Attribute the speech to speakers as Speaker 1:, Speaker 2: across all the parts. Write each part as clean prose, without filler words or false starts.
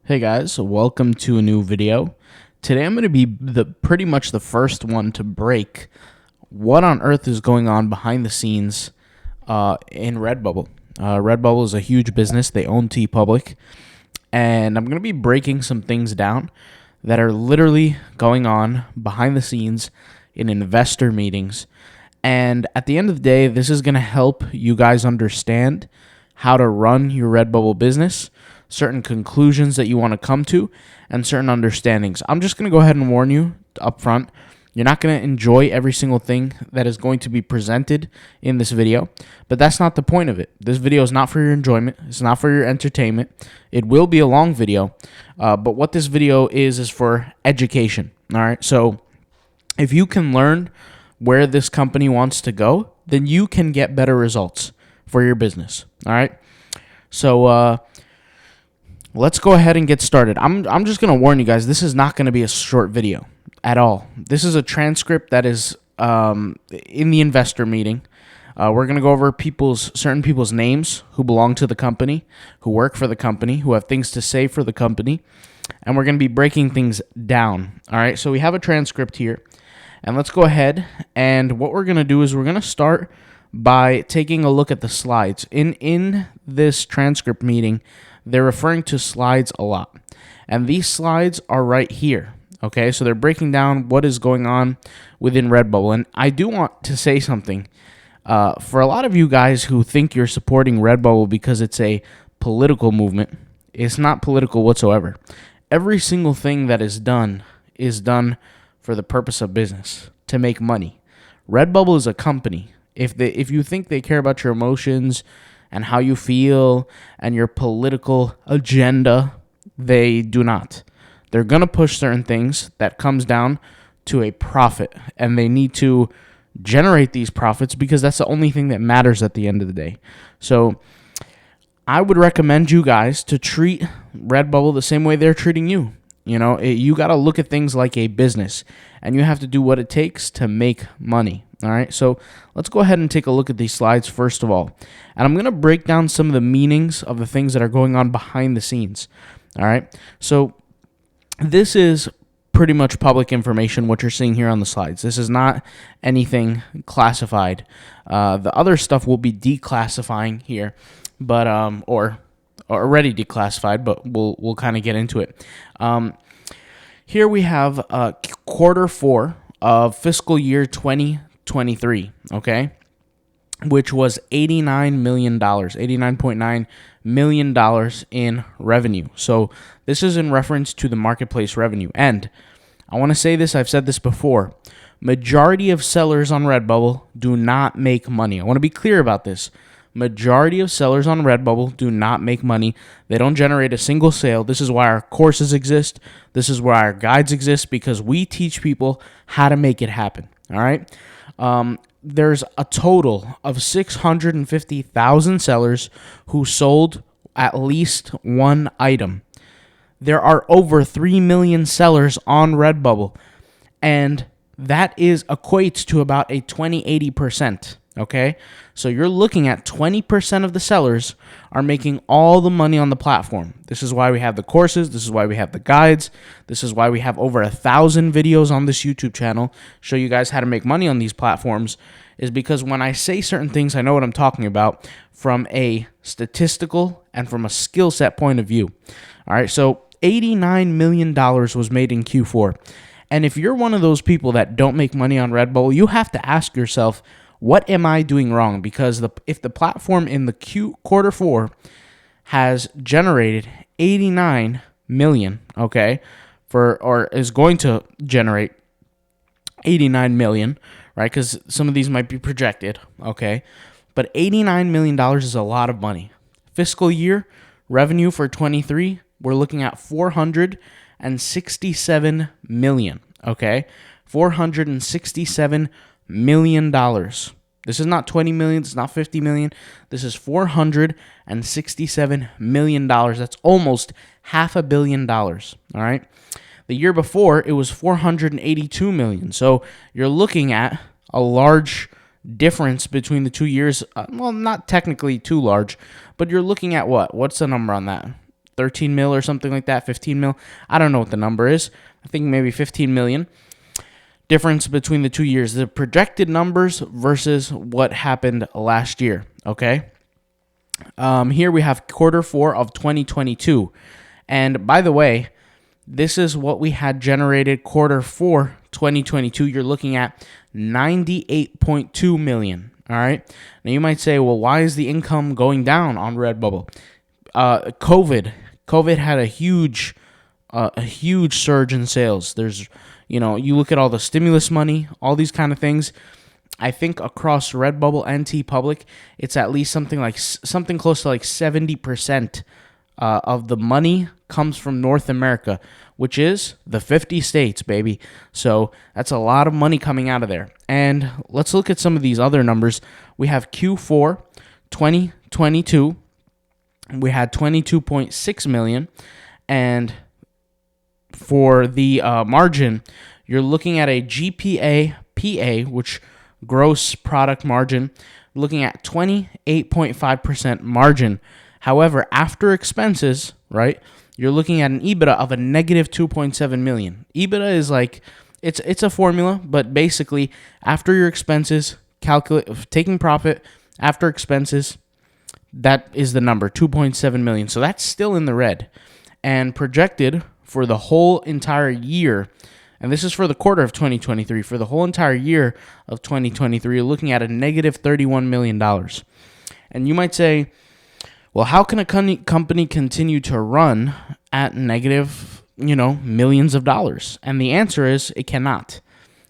Speaker 1: Hey guys, welcome to a new video. Today I'm going to be pretty much the first one to break what on earth is going on behind the scenes in Redbubble. Redbubble is a huge business. They own TeePublic, and I'm going to be breaking some things down that are literally going on behind the scenes in investor meetings. And at the end of the day, this is going to help you guys understand how to run your Redbubble business, certain conclusions that you want to come to, and certain understandings. I'm just going to go ahead and warn you up front. You're not going to enjoy every single thing that is going to be presented in this video, but that's not the point of it. This video is not for your enjoyment. It's not for your entertainment. It will be a long video, but what this video is for education. All right, so if you can learn where this company wants to go, then you can get better results for your business. All right, so let's go ahead and get started. I'm just going to warn you guys, this is not going to be a short video at all. This is a transcript that is in the investor meeting. We're going to go over certain people's names who belong to the company, who work for the company, who have things to say for the company, and we're going to be breaking things down. All right, so we have a transcript here, and let's go ahead, and what we're going to do is we're going to start by taking a look at the slides. In this transcript meeting, they're referring to slides a lot, and these slides are right here. Okay, so they're breaking down what is going on within Redbubble, and I do want to say something. For a lot of you guys who think you're supporting Redbubble because it's a political movement, it's not political whatsoever. Every single thing that is done for the purpose of business, to make money. Redbubble is a company. If you think they care about your emotions and how you feel and your political agenda, they do not. They're going to push certain things that comes down to a profit, and they need to generate these profits because that's the only thing that matters at the end of the day. So I would recommend you guys to treat Redbubble the same way they're treating you. You know, you got to look at things like a business, and you have to do what it takes to make money. All right, so let's go ahead and take a look at these slides first of all. And I'm going to break down some of the meanings of the things that are going on behind the scenes. All right, so this is pretty much public information, what you're seeing here on the slides. This is not anything classified. The other stuff will be declassifying here, but or already declassified, but we'll kind of get into it. Here we have quarter 4 of fiscal year 2023, okay, which was $89 million, $89.9 million in revenue. So this is in reference to the marketplace revenue. And I want to say this, I've said this before, majority of sellers on Redbubble do not make money. I want to be clear about this. Majority of sellers on Redbubble do not make money. They don't generate a single sale. This is why our courses exist. This is why our guides exist, because we teach people how to make it happen. All right. There's a total of 650,000 sellers who sold at least one item. There are over 3 million sellers on Redbubble, and that equates to about a 20-80%. Okay, so you're looking at 20% of the sellers are making all the money on the platform. This is why we have the courses. This is why we have the guides. This is why we have over 1,000 videos on this YouTube channel show you guys how to make money on these platforms, is because when I say certain things, I know what I'm talking about from a statistical and from a skill set point of view. All right, so $89 million was made in Q4. And if you're one of those people that don't make money on Redbubble, you have to ask yourself, what am I doing wrong? Because if the platform in the quarter 4 has generated 89 million, okay, or is going to generate 89 million, right? Because some of these might be projected, okay, but $89 million is a lot of money. Fiscal year revenue for 23, we're looking at 467 million, okay, $467 million. This is not 20 million. It's not 50 million. This is $467 million. That's almost $500 million. All right. The year before, it was 482 million. So you're looking at a large difference between the 2 years. Well, not technically too large, but you're looking at what? What's the number on that? 13 mil or something like that, 15 mil. I don't know what the number is. I think maybe 15 million. Difference between the 2 years, the projected numbers versus what happened last year, okay? Here we have Q4 of 2022. And by the way, this is what we had generated Q4 2022. You're looking at 98.2 million, all right? Now you might say, well, why is the income going down on Redbubble? COVID had a huge surge in sales. There's, you look at all the stimulus money, all these kind of things. I think across Redbubble and TeePublic, it's at least something close to like 70% of the money comes from North America, which is the 50 states, baby. So that's a lot of money coming out of there. And let's look at some of these other numbers. We have Q4 2022. We had 22.6 million, and for the margin, you're looking at a GPA PA, which gross product margin, looking at 28.5% margin. However, after expenses, right, you're looking at an EBITDA of a negative 2.7 million. EBITDA is like, it's a formula, but basically after your expenses, taking profit after expenses, that is the number, 2.7 million. So that's still in the red. And projected for the whole entire year, and this is for the quarter of 2023, for the whole entire year of 2023, you're looking at a negative $31 million. And you might say, well, how can a company continue to run at negative, millions of dollars? And the answer is it cannot.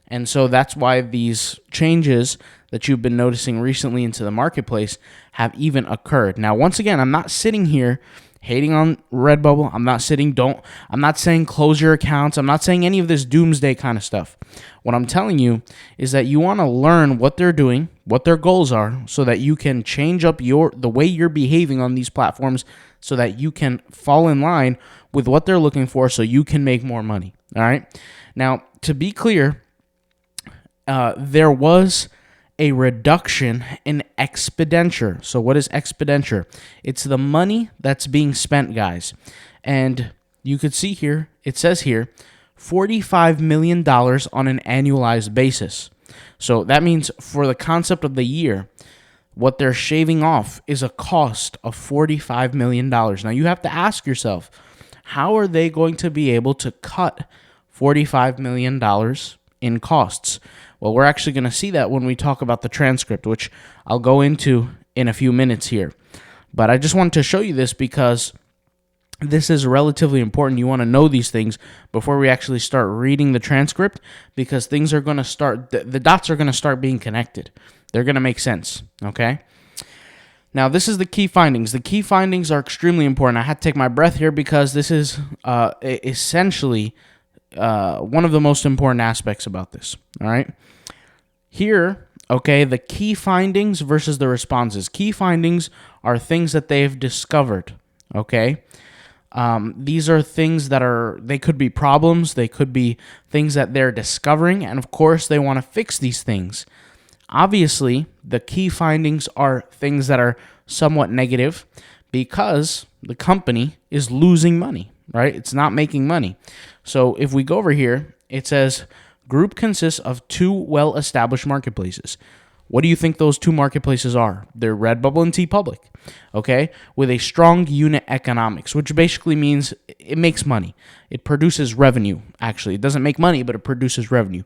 Speaker 1: And so that's why these changes that you've been noticing recently into the marketplace have even occurred. Now, once again, I'm not sitting here hating on Redbubble. I'm not saying close your accounts. I'm not saying any of this doomsday kind of stuff. What I'm telling you is that you want to learn what they're doing, what their goals are, so that you can change up the way you're behaving on these platforms so that you can fall in line with what they're looking for so you can make more money. All right. Now, to be clear, there was a reduction in expenditure. So what is expenditure? It's the money that's being spent, guys. And you could see here, it says here, $45 million on an annualized basis. So that means for the concept of the year, what they're shaving off is a cost of $45 million. Now you have to ask yourself, how are they going to be able to cut $45 million in costs? Well, we're actually going to see that when we talk about the transcript, which I'll go into in a few minutes here. But I just wanted to show you this because this is relatively important. You want to know these things before we actually start reading the transcript, because things are going to start, the dots are going to start being connected. They're going to make sense, okay? Now, this is the key findings. The key findings are extremely important. I had to take my breath here because this is essentially one of the most important aspects about this, all right? Here, okay, the key findings versus the responses. Key findings are things that they've discovered, okay? These are things that they could be problems, they could be things that they're discovering, and of course, they want to fix these things. Obviously, the key findings are things that are somewhat negative because the company is losing money, right? It's not making money. So if we go over here, it says group consists of 2 well-established marketplaces. What do you think those 2 marketplaces are? They're Redbubble and TeePublic, okay? With a strong unit economics, which basically means it makes money. It produces revenue, actually. It doesn't make money, but it produces revenue.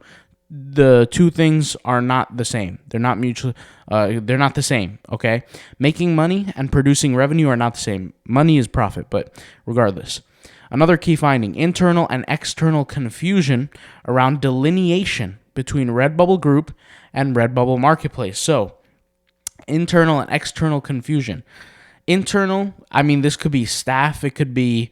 Speaker 1: The 2 things are not the same. They're not the same, okay? Making money and producing revenue are not the same. Money is profit, but regardless. Another key finding, internal and external confusion around delineation between Redbubble Group and Redbubble Marketplace. So, internal and external confusion. Internal, this could be staff, it could be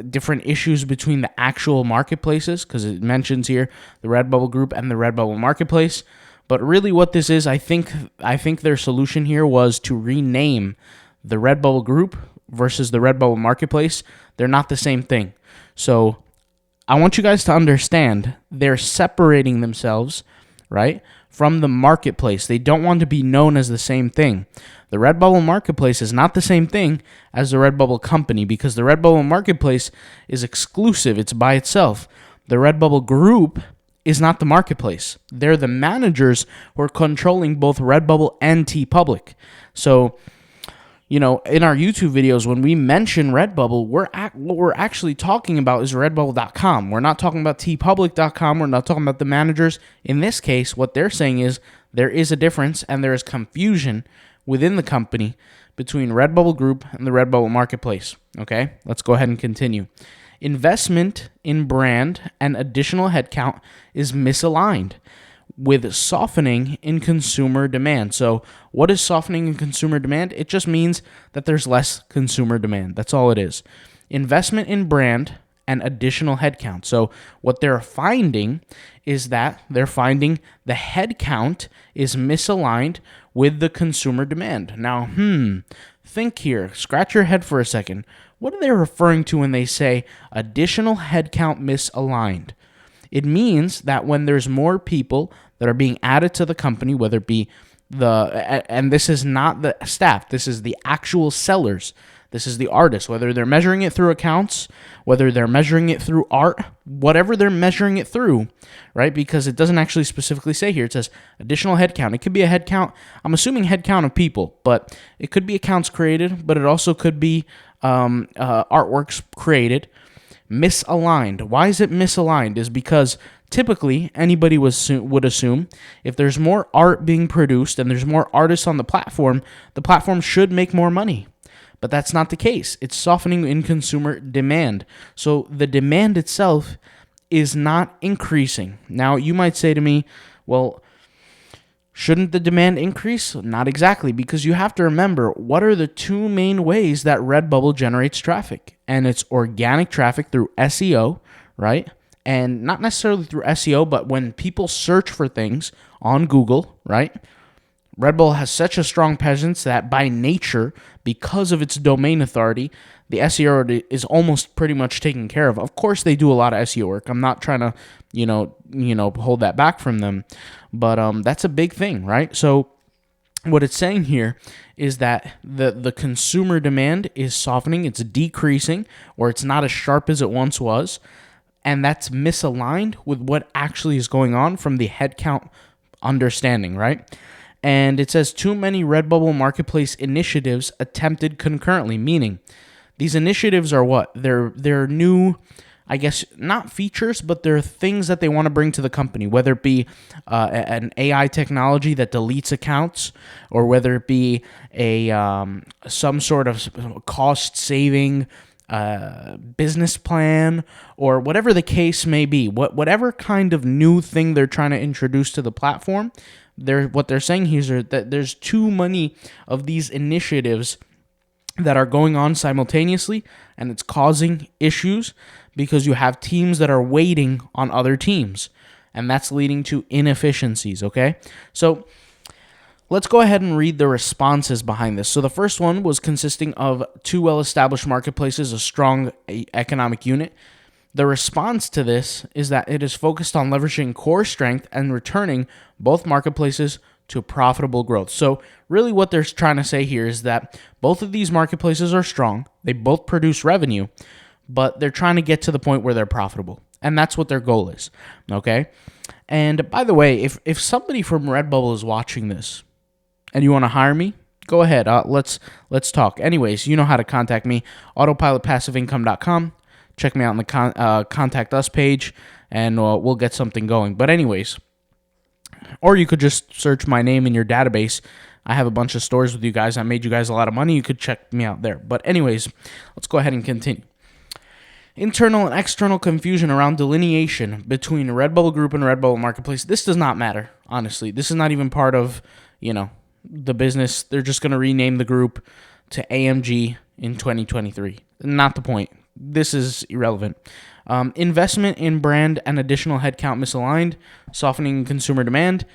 Speaker 1: different issues between the actual marketplaces, because it mentions here the Redbubble Group and the Redbubble Marketplace. But really what this is, I think their solution here was to rename the Redbubble Group versus the Redbubble Marketplace. They're not the same thing. So I want you guys to understand they're separating themselves, right, from the marketplace. They don't want to be known as the same thing. The Redbubble marketplace is not the same thing as the Redbubble company because the Redbubble marketplace is exclusive. It's by itself. The Redbubble group is not the marketplace. They're the managers who are controlling both Redbubble and TeePublic. So, in our YouTube videos, when we mention Redbubble, what we're actually talking about is Redbubble.com. We're not talking about TeePublic.com. We're not talking about the managers. In this case, what they're saying is there is a difference and there is confusion within the company between Redbubble Group and the Redbubble Marketplace. Okay, let's go ahead and continue. Investment in brand and additional headcount is misaligned with softening in consumer demand. So what is softening in consumer demand? It just means that there's less consumer demand. That's all it is. Investment in brand and additional headcount. So what they're finding is that they're finding the headcount is misaligned with the consumer demand. Now, think here. Scratch your head for a second. What are they referring to when they say additional headcount misaligned? It means that when there's more people that are being added to the company, whether it be and this is not the staff, this is the actual sellers, this is the artists, whether they're measuring it through accounts, whether they're measuring it through art, whatever they're measuring it through, right? Because it doesn't actually specifically say here. It says additional headcount. It could be a headcount. I'm assuming headcount of people, but it could be accounts created, but it also could be artworks created. Misaligned. Why is it misaligned? Is because typically anybody would assume if there's more art being produced and there's more artists on the platform should make more money. But that's not the case. It's softening in consumer demand. So the demand itself is not increasing. Now, you might say to me, well, shouldn't the demand increase? Not exactly, because you have to remember what are the two main ways that Redbubble generates traffic. And it's organic traffic through SEO, right? And not necessarily through SEO, but when people search for things on Google, right? Redbubble has such a strong presence that by nature, because of its domain authority, the SEO is almost pretty much taken care of. Of course, they do a lot of SEO work. I'm not trying to, hold that back from them, but that's a big thing, right? So what it's saying here is that the consumer demand is softening, it's decreasing, or it's not as sharp as it once was, and that's misaligned with what actually is going on from the headcount understanding, right? And it says too many Redbubble marketplace initiatives attempted concurrently, meaning these initiatives are what? They're new, I guess, not features, but they're things that they want to bring to the company, whether it be an AI technology that deletes accounts, or whether it be some sort of cost-saving business plan, or whatever the case may be. Whatever kind of new thing they're trying to introduce to the platform, what they're saying here is that there's too many of these initiatives that are going on simultaneously, and it's causing issues because you have teams that are waiting on other teams, and that's leading to inefficiencies, okay? So let's go ahead and read the responses behind this. So the first one was consisting of two well-established marketplaces, a strong economic unit. The response to this is that it is focused on leveraging core strength and returning both marketplaces to profitable growth. So really what they're trying to say here is that both of these marketplaces are strong. They both produce revenue, but they're trying to get to the point where they're profitable. And that's what their goal is, okay? And by the way, if somebody from Redbubble is watching this and you want to hire me, go ahead. Let's talk. Anyways, you know how to contact me, autopilotpassiveincome.com. Check me out on the Contact Us page, and we'll get something going. But anyways, or you could just search my name in your database. I have a bunch of stores with you guys. I made you guys a lot of money. You could check me out there. But anyways, let's go ahead and continue. Internal and external confusion around delineation between Redbubble Group and Redbubble Marketplace. This does not matter, honestly. This is not even part of, the business. They're just going to rename the group to AMG in 2023. Not the point. This is irrelevant. Investment in brand and additional headcount misaligned, softening consumer demand,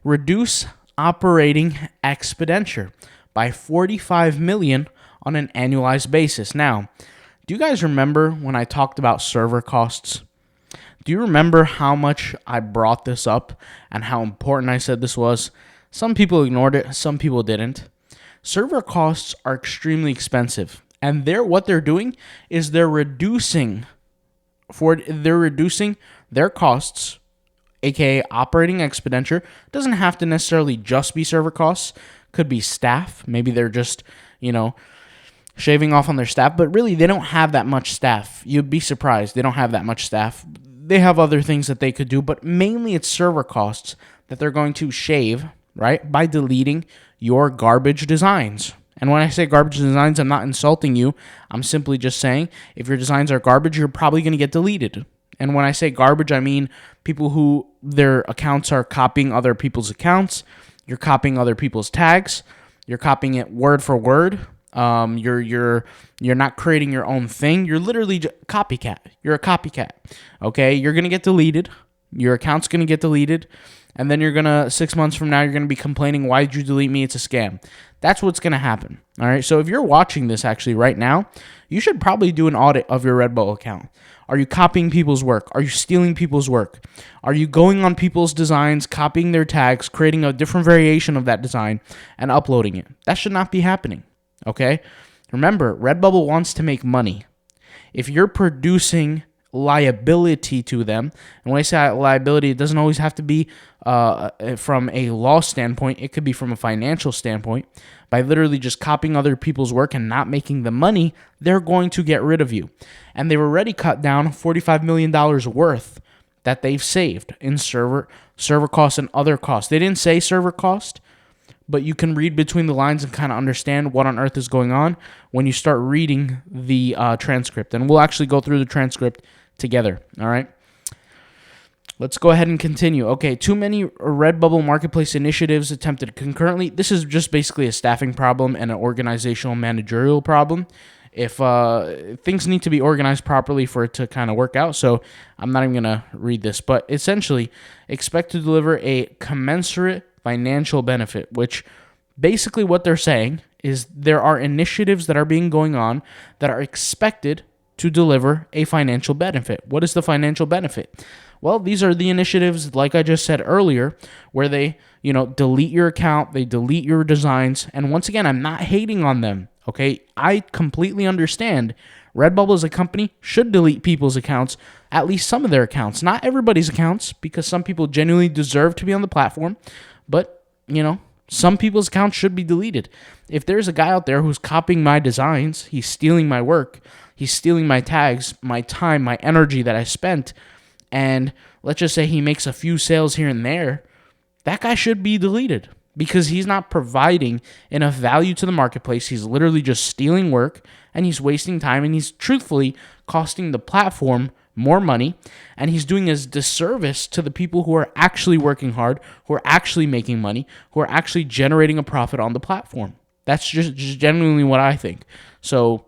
Speaker 1: reduce operating expenditure by $45 million on an annualized basis. Now, do you guys remember when I talked about server costs? Do you remember how much I brought this up and how important I said this was? Some people ignored it, some people didn't. Server costs are extremely expensive, and what they're doing is they're reducing their costs, aka operating expenditure. Doesn't have to necessarily just be server costs. Could be staff. Maybe they're just, shaving off on their staff, but really they don't have that much staff. You'd be surprised. They don't have that much staff. They have other things that they could do, but mainly it's server costs that they're going to shave, right, by deleting your garbage designs. And when I say garbage designs, I'm not insulting you. I'm simply just saying if your designs are garbage, you're probably going to get deleted. And when I say garbage, I mean people who their accounts are copying other people's accounts. You're copying other people's tags. You're copying it word for word. You're not creating your own thing. You're literally copycat. You're a copycat. Okay, you're gonna get deleted. Your account's gonna get deleted, and then 6 months from now, you're gonna be complaining, "Why did you delete me? It's a scam." That's what's gonna happen. All right. So if you're watching this actually right now, you should probably do an audit of your Redbubble account. Are you copying people's work? Are you stealing people's work? Are you going on people's designs, copying their tags, creating a different variation of that design, and uploading it? That should not be happening. Okay? Remember, Redbubble wants to make money. If you're producing liability to them, and when I say liability, it doesn't always have to be from a law standpoint. It could be from a financial standpoint. By literally just copying other people's work and not making the money, they're going to get rid of you. And they've already cut down $45 million worth that they've saved in server costs and other costs. They didn't say server cost, but you can read between the lines and kind of understand what on earth is going on when you start reading the transcript. And we'll actually go through the transcript together, all right? Let's go ahead and continue. Okay, too many Redbubble marketplace initiatives attempted concurrently. This is just basically a staffing problem and an organizational managerial problem. If things need to be organized properly for it to kind of work out, so I'm not even going to read this, but essentially expect to deliver a commensurate financial benefit, which basically what they're saying is there are initiatives that are going on that are expected to deliver a financial benefit. What is the financial benefit? Well, these are the initiatives, like I just said earlier, where they, delete your account, they delete your designs. And once again, I'm not hating on them, okay? I completely understand Redbubble as a company should delete people's accounts, at least some of their accounts. Not everybody's accounts, because some people genuinely deserve to be on the platform. But, some people's accounts should be deleted. If there's a guy out there who's copying my designs, he's stealing my work, he's stealing my tags, my time, my energy that I spent, and let's just say he makes a few sales here and there, that guy should be deleted because he's not providing enough value to the marketplace. He's literally just stealing work, and he's wasting time, and he's truthfully costing the platform more money, and he's doing a disservice to the people who are actually working hard, who are actually making money, who are actually generating a profit on the platform. That's just genuinely what I think. So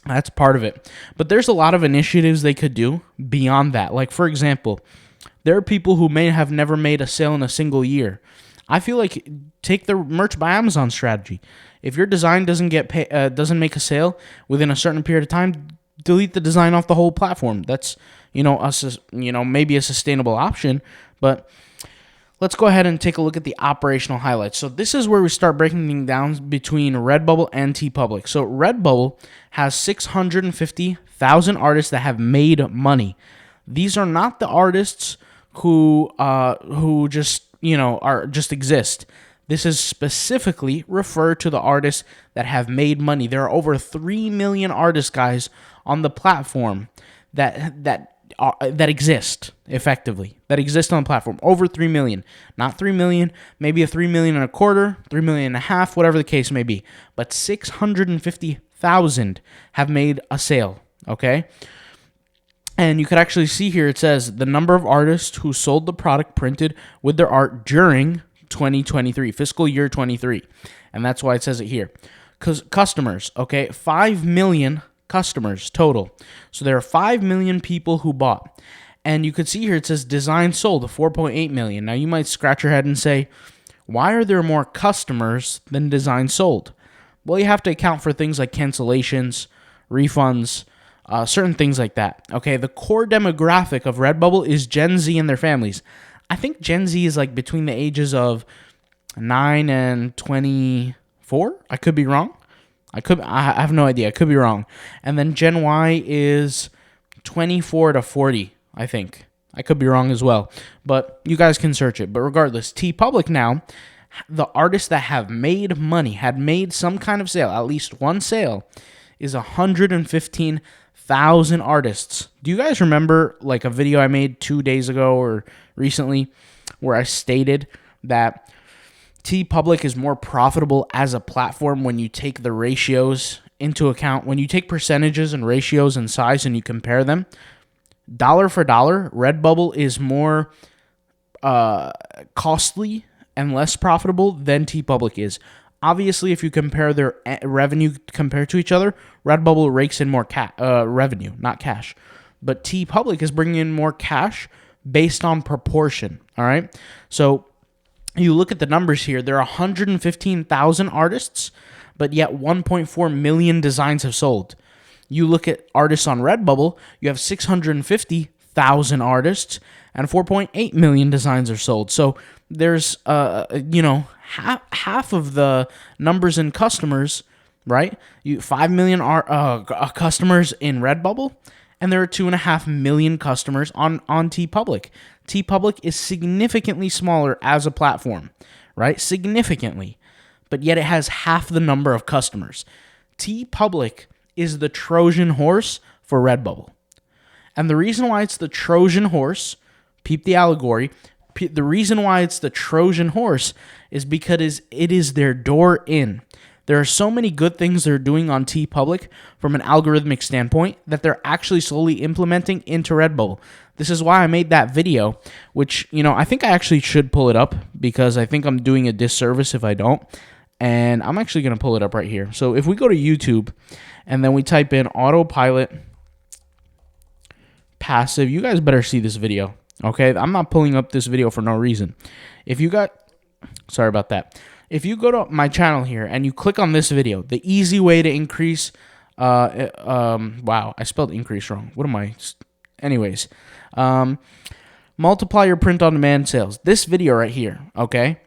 Speaker 1: that's part of it. But there's a lot of initiatives they could do beyond that. Like, for example, there are people who may have never made a sale in a single year. I feel like take the merch by Amazon strategy. If your design doesn't make a sale within a certain period of time, delete the design off the whole platform. That's, maybe a sustainable option, but let's go ahead and take a look at the operational highlights. So this is where we start breaking things down between Redbubble and TeePublic. So Redbubble has 650,000 artists that have made money. These are not the artists who just, are just exist. This is specifically referred to the artists that have made money. There are over 3 million artists, guys, on the platform that exist effectively, that exist on the platform. Over 3 million. Not 3 million, maybe a 3 million and a quarter, 3 million and a half, whatever the case may be. But 650,000 have made a sale, okay? And you could actually see here, it says the number of artists who sold the product printed with their art during 2023, fiscal year 23. And that's why it says it here. Because customers, okay, 5 million customers total. So there are 5 million people who bought. And you could see here it says design sold, 4.8 million. Now you might scratch your head and say, why are there more customers than design sold? Well, you have to account for things like cancellations, refunds, certain things like that. Okay, the core demographic of Redbubble is Gen Z and their families. I think Gen Z is like between the ages of 9 and 24. I could be wrong. I have no idea. I could be wrong. And then Gen Y is 24 to 40, I think. I could be wrong as well. But you guys can search it. But regardless, TeePublic now, the artists that have made money, had made some kind of sale, at least one sale, is 115,000 artists. Do you guys remember like a video I made 2 days ago or recently where I stated that TeePublic is more profitable as a platform when you take the ratios into account, when you take percentages and ratios and size and you compare them? Dollar for dollar, Redbubble is more costly and less profitable than TeePublic is. Obviously, if you compare their revenue compared to each other, Redbubble rakes in more revenue, not cash. But TeePublic is bringing in more cash based on proportion, all right? So you look at the numbers here, there are 115,000 artists, but yet 1.4 million designs have sold. You look at artists on Redbubble, you have 650,000 artists, and 4.8 million designs are sold. So there's, half of the numbers in customers, right? 5 million customers in Redbubble, and there are 2.5 million customers on TeePublic. TeePublic is significantly smaller as a platform, right? Significantly. But yet it has half the number of customers. TeePublic is the Trojan horse for Redbubble. And the reason why it's the Trojan horse, peep the allegory, the reason why it's the Trojan horse is because it is their door in. There are so many good things they're doing on TeePublic from an algorithmic standpoint that they're actually slowly implementing into Redbubble. This is why I made that video, which, I think I actually should pull it up because I think I'm doing a disservice if I don't. And I'm actually going to pull it up right here. So if we go to YouTube and then we type in autopilot passive, you guys better see this video. Okay, I'm not pulling up this video for no reason. Sorry about that. If you go to my channel here and you click on this video, the easy way to increase, wow, I spelled increase wrong. What am I? Anyways, multiply your print-on-demand sales. This video right here, okay?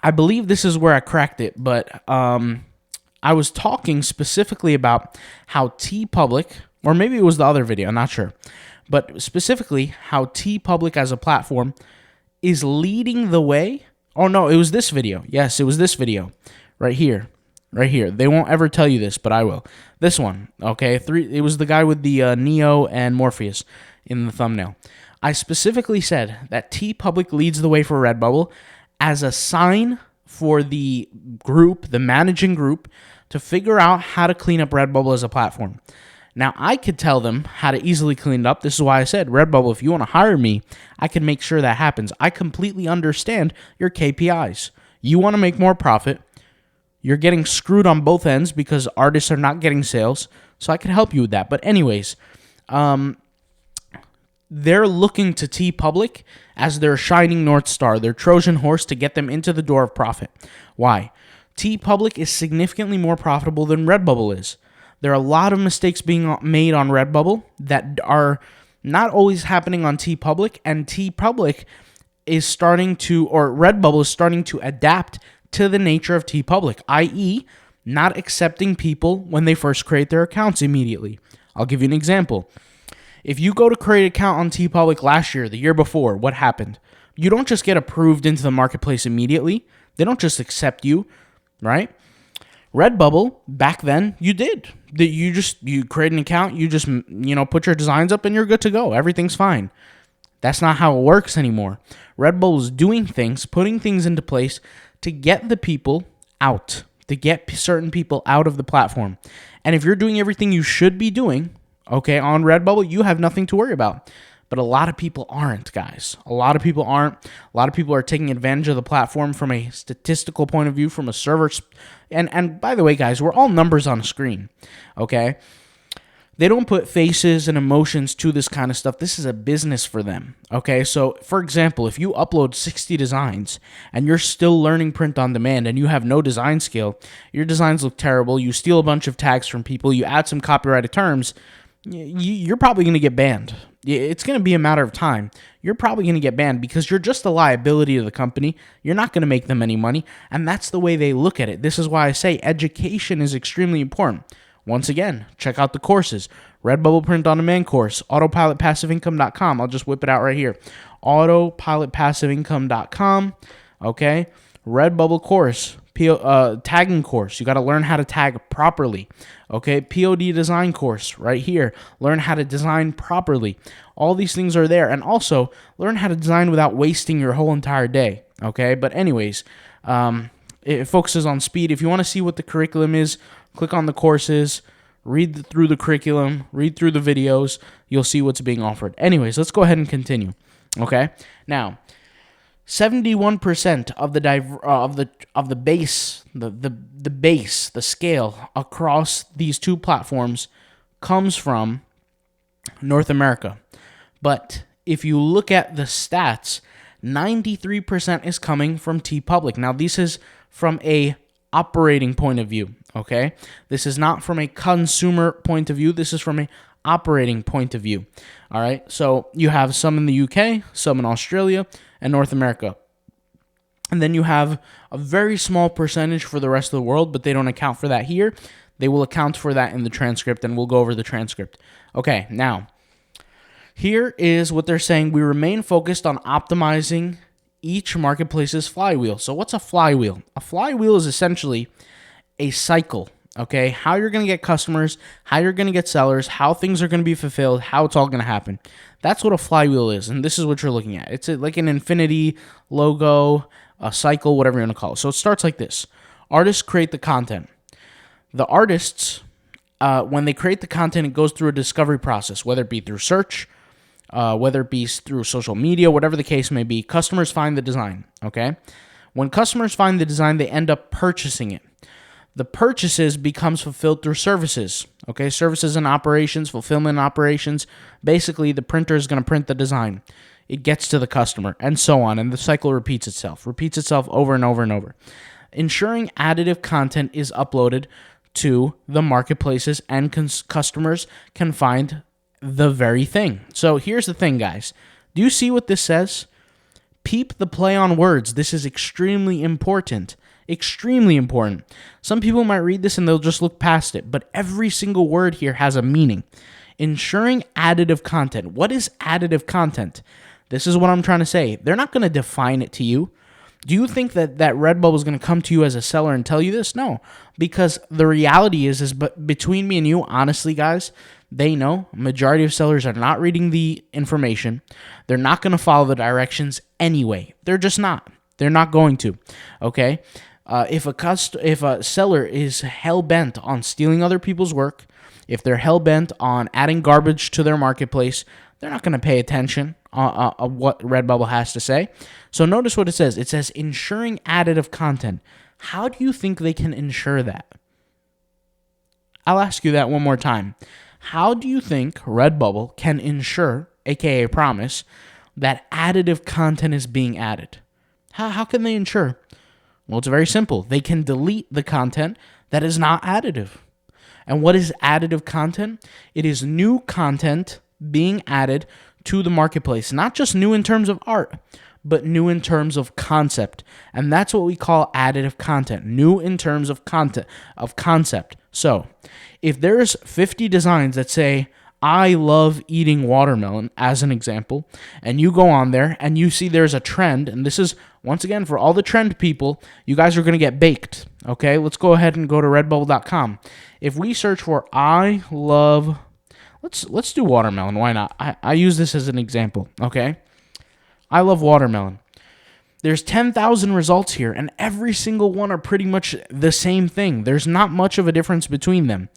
Speaker 1: I believe this is where I cracked it, but I was talking specifically about how TeePublic, or maybe it was the other video, I'm not sure, but specifically how TeePublic as a platform is leading the way. Oh, no, it was this video. Yes, it was this video right here. Right here. They won't ever tell you this, but I will. This one, okay? It was the guy with the Neo and Morpheus in the thumbnail. I specifically said that TeePublic leads the way for Redbubble as a sign for the group, the managing group, to figure out how to clean up Redbubble as a platform. Now, I could tell them how to easily clean it up. This is why I said, Redbubble, if you want to hire me, I can make sure that happens. I completely understand your KPIs. You want to make more profit. You're getting screwed on both ends because artists are not getting sales. So I can help you with that. But anyways, they're looking to TeePublic as their shining North Star, their Trojan horse to get them into the door of profit. Why? TeePublic is significantly more profitable than Redbubble is. There are a lot of mistakes being made on Redbubble that are not always happening on TeePublic, and TeePublic is starting to, or Redbubble is starting to adapt to the nature of TeePublic, i.e., not accepting people when they first create their accounts immediately. I'll give you an example. If you go to create an account on TeePublic last year, the year before, what happened? You don't just get approved into the marketplace immediately. They don't just accept you, right? Redbubble, back then, you did. You create an account, you just, put your designs up and you're good to go. Everything's fine. That's not how it works anymore. Redbubble is doing things, putting things into place to get the people out, to get certain people out of the platform. And if you're doing everything you should be doing, okay, on Redbubble, you have nothing to worry about. But a lot of people aren't, guys. A lot of people aren't. A lot of people are taking advantage of the platform from a statistical point of view, from a server. And by the way, guys, we're all numbers on a screen, okay? They don't put faces and emotions to this kind of stuff. This is a business for them, okay? So, for example, if you upload 60 designs and you're still learning print on demand and you have no design skill, your designs look terrible, you steal a bunch of tags from people, you add some copyrighted terms, you're probably going to get banned. It's going to be a matter of time. You're probably going to get banned because you're just a liability to the company. You're not going to make them any money, and that's the way they look at it. This is why I say education is extremely important. Once again, check out the courses. Redbubble Print On Demand course, autopilotpassiveincome.com. I'll just whip it out right here. Autopilotpassiveincome.com. Okay? Redbubble course, tagging course. You got to learn how to tag properly. Okay? POD design course right here. Learn how to design properly. All these things are there. And also, learn how to design without wasting your whole entire day. Okay? But anyways, it focuses on speed. If you want to see what the curriculum is, click on the courses, read through the curriculum, read through the videos. You'll see what's being offered. Anyways, let's go ahead and continue. Okay? Now, 71% of the base, the scale across these two platforms comes from North America. But if you look at the stats, 93% is coming from TeePublic. Now, this is from a operating point of view, okay? This is not from a consumer point of view. This is from a operating point of view, all right? So you have some in the UK, some in Australia, and North America. And then you have a very small percentage for the rest of the world, but they don't account for that here. They will account for that in the transcript, and we'll go over the transcript. Okay, now, here is what they're saying. We remain focused on optimizing each marketplace's flywheel. So what's a flywheel? A flywheel is essentially a cycle, okay? How you're going to get customers, how you're going to get sellers, how things are going to be fulfilled, how it's all going to happen. That's what a flywheel is, and this is what you're looking at. It's like an infinity logo, a cycle, whatever you want to call it. So it starts like this. Artists create the content. The artists, when they create the content, it goes through a discovery process, whether it be through search, whether it be through social media, whatever the case may be. Customers find the design, okay? When customers find the design, they end up purchasing it. The purchases becomes fulfilled through services, okay? Services and operations, fulfillment operations. Basically, the printer is going to print the design. It gets to the customer, and so on, and the cycle repeats itself over and over and over. Ensuring additive content is uploaded to the marketplaces and customers can find the very thing. So here's the thing, guys. Do you see what this says? Peep the play on words. This is extremely important. Extremely important. Some people might read this and they'll just look past it, but every single word here has a meaning. Ensuring additive content. What is additive content? This is what I'm trying to say. They're not going to define it to you. Do you think that Redbubble is going to come to you as a seller and tell you this? No, because the reality is but between me and you, honestly, guys, they know majority of sellers are not reading the information. They're not going to follow the directions anyway. They're just not. They're not going to. Okay. If a seller is hell bent on stealing other people's work, if they're hell bent on adding garbage to their marketplace, they're not going to pay attention on what Redbubble has to say. So notice what it says. It says ensuring additive content. How do you think they can ensure that? I'll ask you that one more time. How do you think Redbubble can ensure, aka promise, that additive content is being added? How can they ensure? Well, it's very simple. They can delete the content that is not additive. And what is additive content? It is new content being added to the marketplace. Not just new in terms of art, but new in terms of concept. And that's what we call additive content. New in terms of concept. So, if there's 50 designs that say, I love eating watermelon, as an example, and you go on there and you see there's a trend, and this is, once again, for all the trend people, you guys are going to get baked, okay? Let's go ahead and go to redbubble.com. If we search for I love, let's do watermelon, why not? I use this as an example, okay? I love watermelon. There's 10,000 results here, and every single one are pretty much the same thing. There's not much of a difference between them.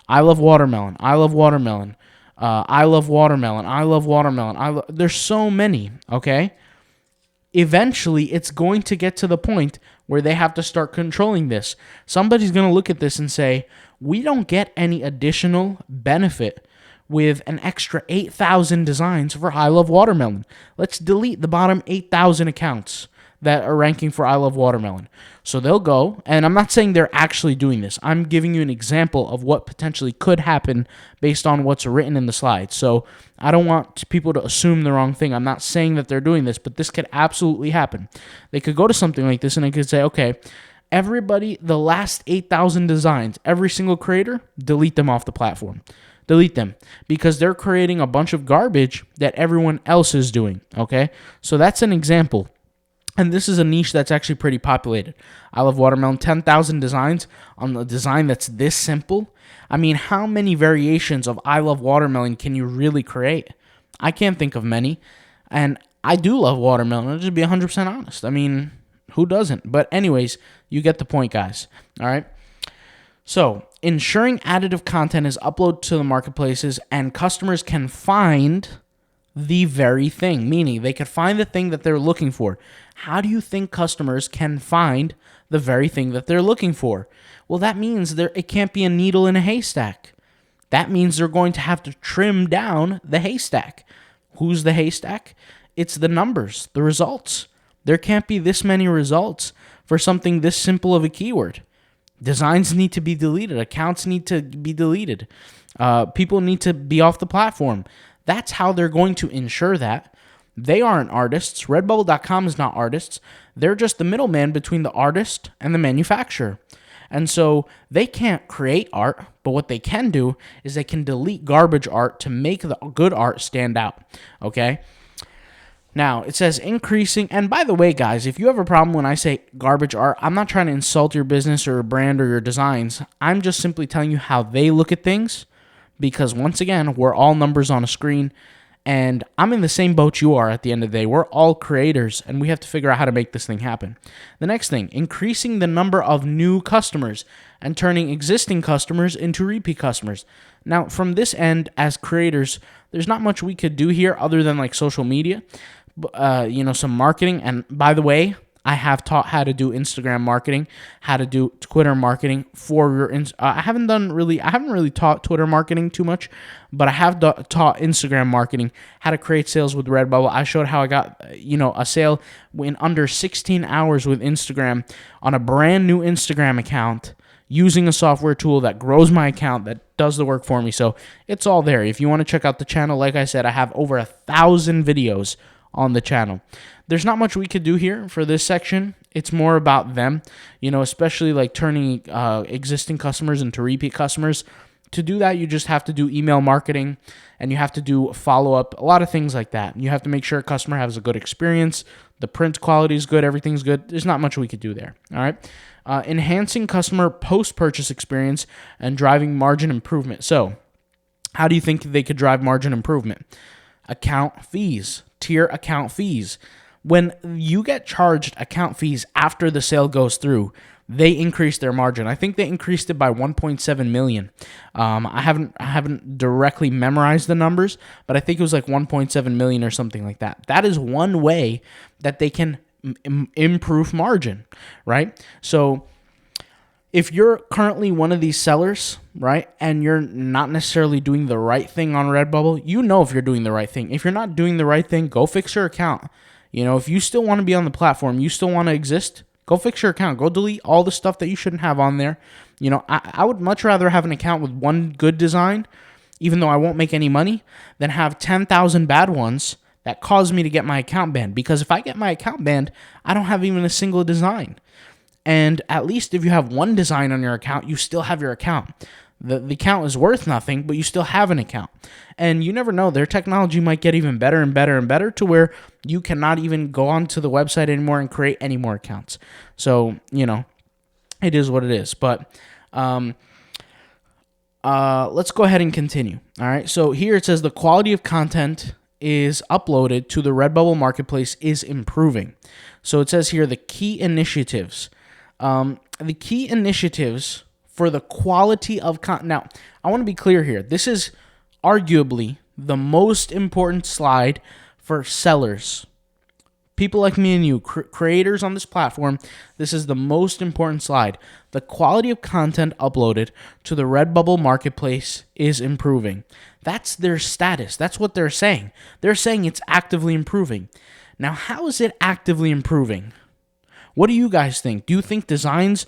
Speaker 1: I love watermelon. I love watermelon. I love watermelon. I love watermelon. There's so many, okay? Eventually, it's going to get to the point where they have to start controlling this. Somebody's going to look at this and say, we don't get any additional benefit with an extra 8,000 designs for I love watermelon. Let's delete the bottom 8,000 accounts. that are ranking for I Love Watermelon. So they'll go, and I'm not saying they're actually doing this. I'm giving you an example of what potentially could happen based on what's written in the slides. So I don't want people to assume the wrong thing. I'm not saying that they're doing this, but this could absolutely happen. They could go to something like this, and they could say, okay, everybody, the last 8,000 designs, every single creator, delete them off the platform. Delete them, because they're creating a bunch of garbage that everyone else is doing, okay? So that's an example. And this is a niche that's actually pretty populated. I Love Watermelon, 10,000 designs on a design that's this simple. I mean, how many variations of I Love Watermelon can you really create? I can't think of many. And I do love watermelon, I'll just be 100% honest. I mean, who doesn't? But anyways, you get the point, guys. All right? So, ensuring additive content is uploaded to the marketplaces and customers can find the very thing, meaning they could find the thing that they're looking for. How do you think customers can find the very thing that they're looking for? Well, that means it can't be a needle in a haystack. That means they're going to have to trim down the haystack. Who's the haystack? It's the numbers, the results. There can't be this many results for something this simple of a keyword. Designs need to be deleted. Accounts need to be deleted. People need to be off the platform. That's how they're going to ensure that. They aren't artists. Redbubble.com is not artists. They're just the middleman between the artist and the manufacturer. And so they can't create art, but what they can do is they can delete garbage art to make the good art stand out. Okay? Now, it says increasing, and by the way, guys, if you have a problem when I say garbage art, I'm not trying to insult your business or your brand or your designs. I'm just simply telling you how they look at things, because once again, we're all numbers on a screen, and I'm in the same boat you are at the end of the day. We're all creators, and we have to figure out how to make this thing happen. The next thing, increasing the number of new customers and turning existing customers into repeat customers. Now, from this end, as creators, there's not much we could do here other than like social media. Some marketing. And by the way, I have taught how to do Instagram marketing, how to do Twitter marketing for your. I haven't really taught Twitter marketing too much, but I have taught Instagram marketing, how to create sales with Redbubble. I showed how I got a sale in under 16 hours with Instagram on a brand new Instagram account, using a software tool that grows my account, that does the work for me. So it's all there. If you want to check out the channel, like I said, I have over 1,000 videos on the channel. There's not much we could do here for this section. It's more about them, especially like turning existing customers into repeat customers. To do that, you just have to do email marketing, and you have to do follow-up, a lot of things like that. You have to make sure a customer has a good experience, the print quality is good, everything's good. There's not much we could do there, all right? Enhancing customer post-purchase experience and driving margin improvement. So how do you think they could drive margin improvement? Account fees, tier account fees. When you get charged account fees after the sale goes through, they increase their margin. I think they increased it by 1.7 million. I haven't directly memorized the numbers, but I think it was like 1.7 million or something like that. That is one way that they can improve margin, right? So if you're currently one of these sellers, right, and you're not necessarily doing the right thing on Redbubble, if you're doing the right thing. If you're not doing the right thing, go fix your account. If you still want to be on the platform, you still want to exist, go fix your account. Go delete all the stuff that you shouldn't have on there. I would much rather have an account with one good design, even though I won't make any money, than have 10,000 bad ones that cause me to get my account banned. Because if I get my account banned, I don't have even a single design. And at least if you have one design on your account, you still have your account. The account is worth nothing, but you still have an account. And you never know, their technology might get even better and better and better to where you cannot even go onto the website anymore and create any more accounts. So, it is what it is. But let's go ahead and continue. All right. So here it says the quality of content is uploaded to the Redbubble marketplace is improving. So it says here the key initiatives. The key initiatives for the quality of content. Now, I want to be clear here. This is arguably the most important slide for sellers. People like me and you, creators on this platform, this is the most important slide. The quality of content uploaded to the Redbubble marketplace is improving. That's their status. That's what they're saying. They're saying it's actively improving. Now, how is it actively improving? What do you guys think? Do you think designers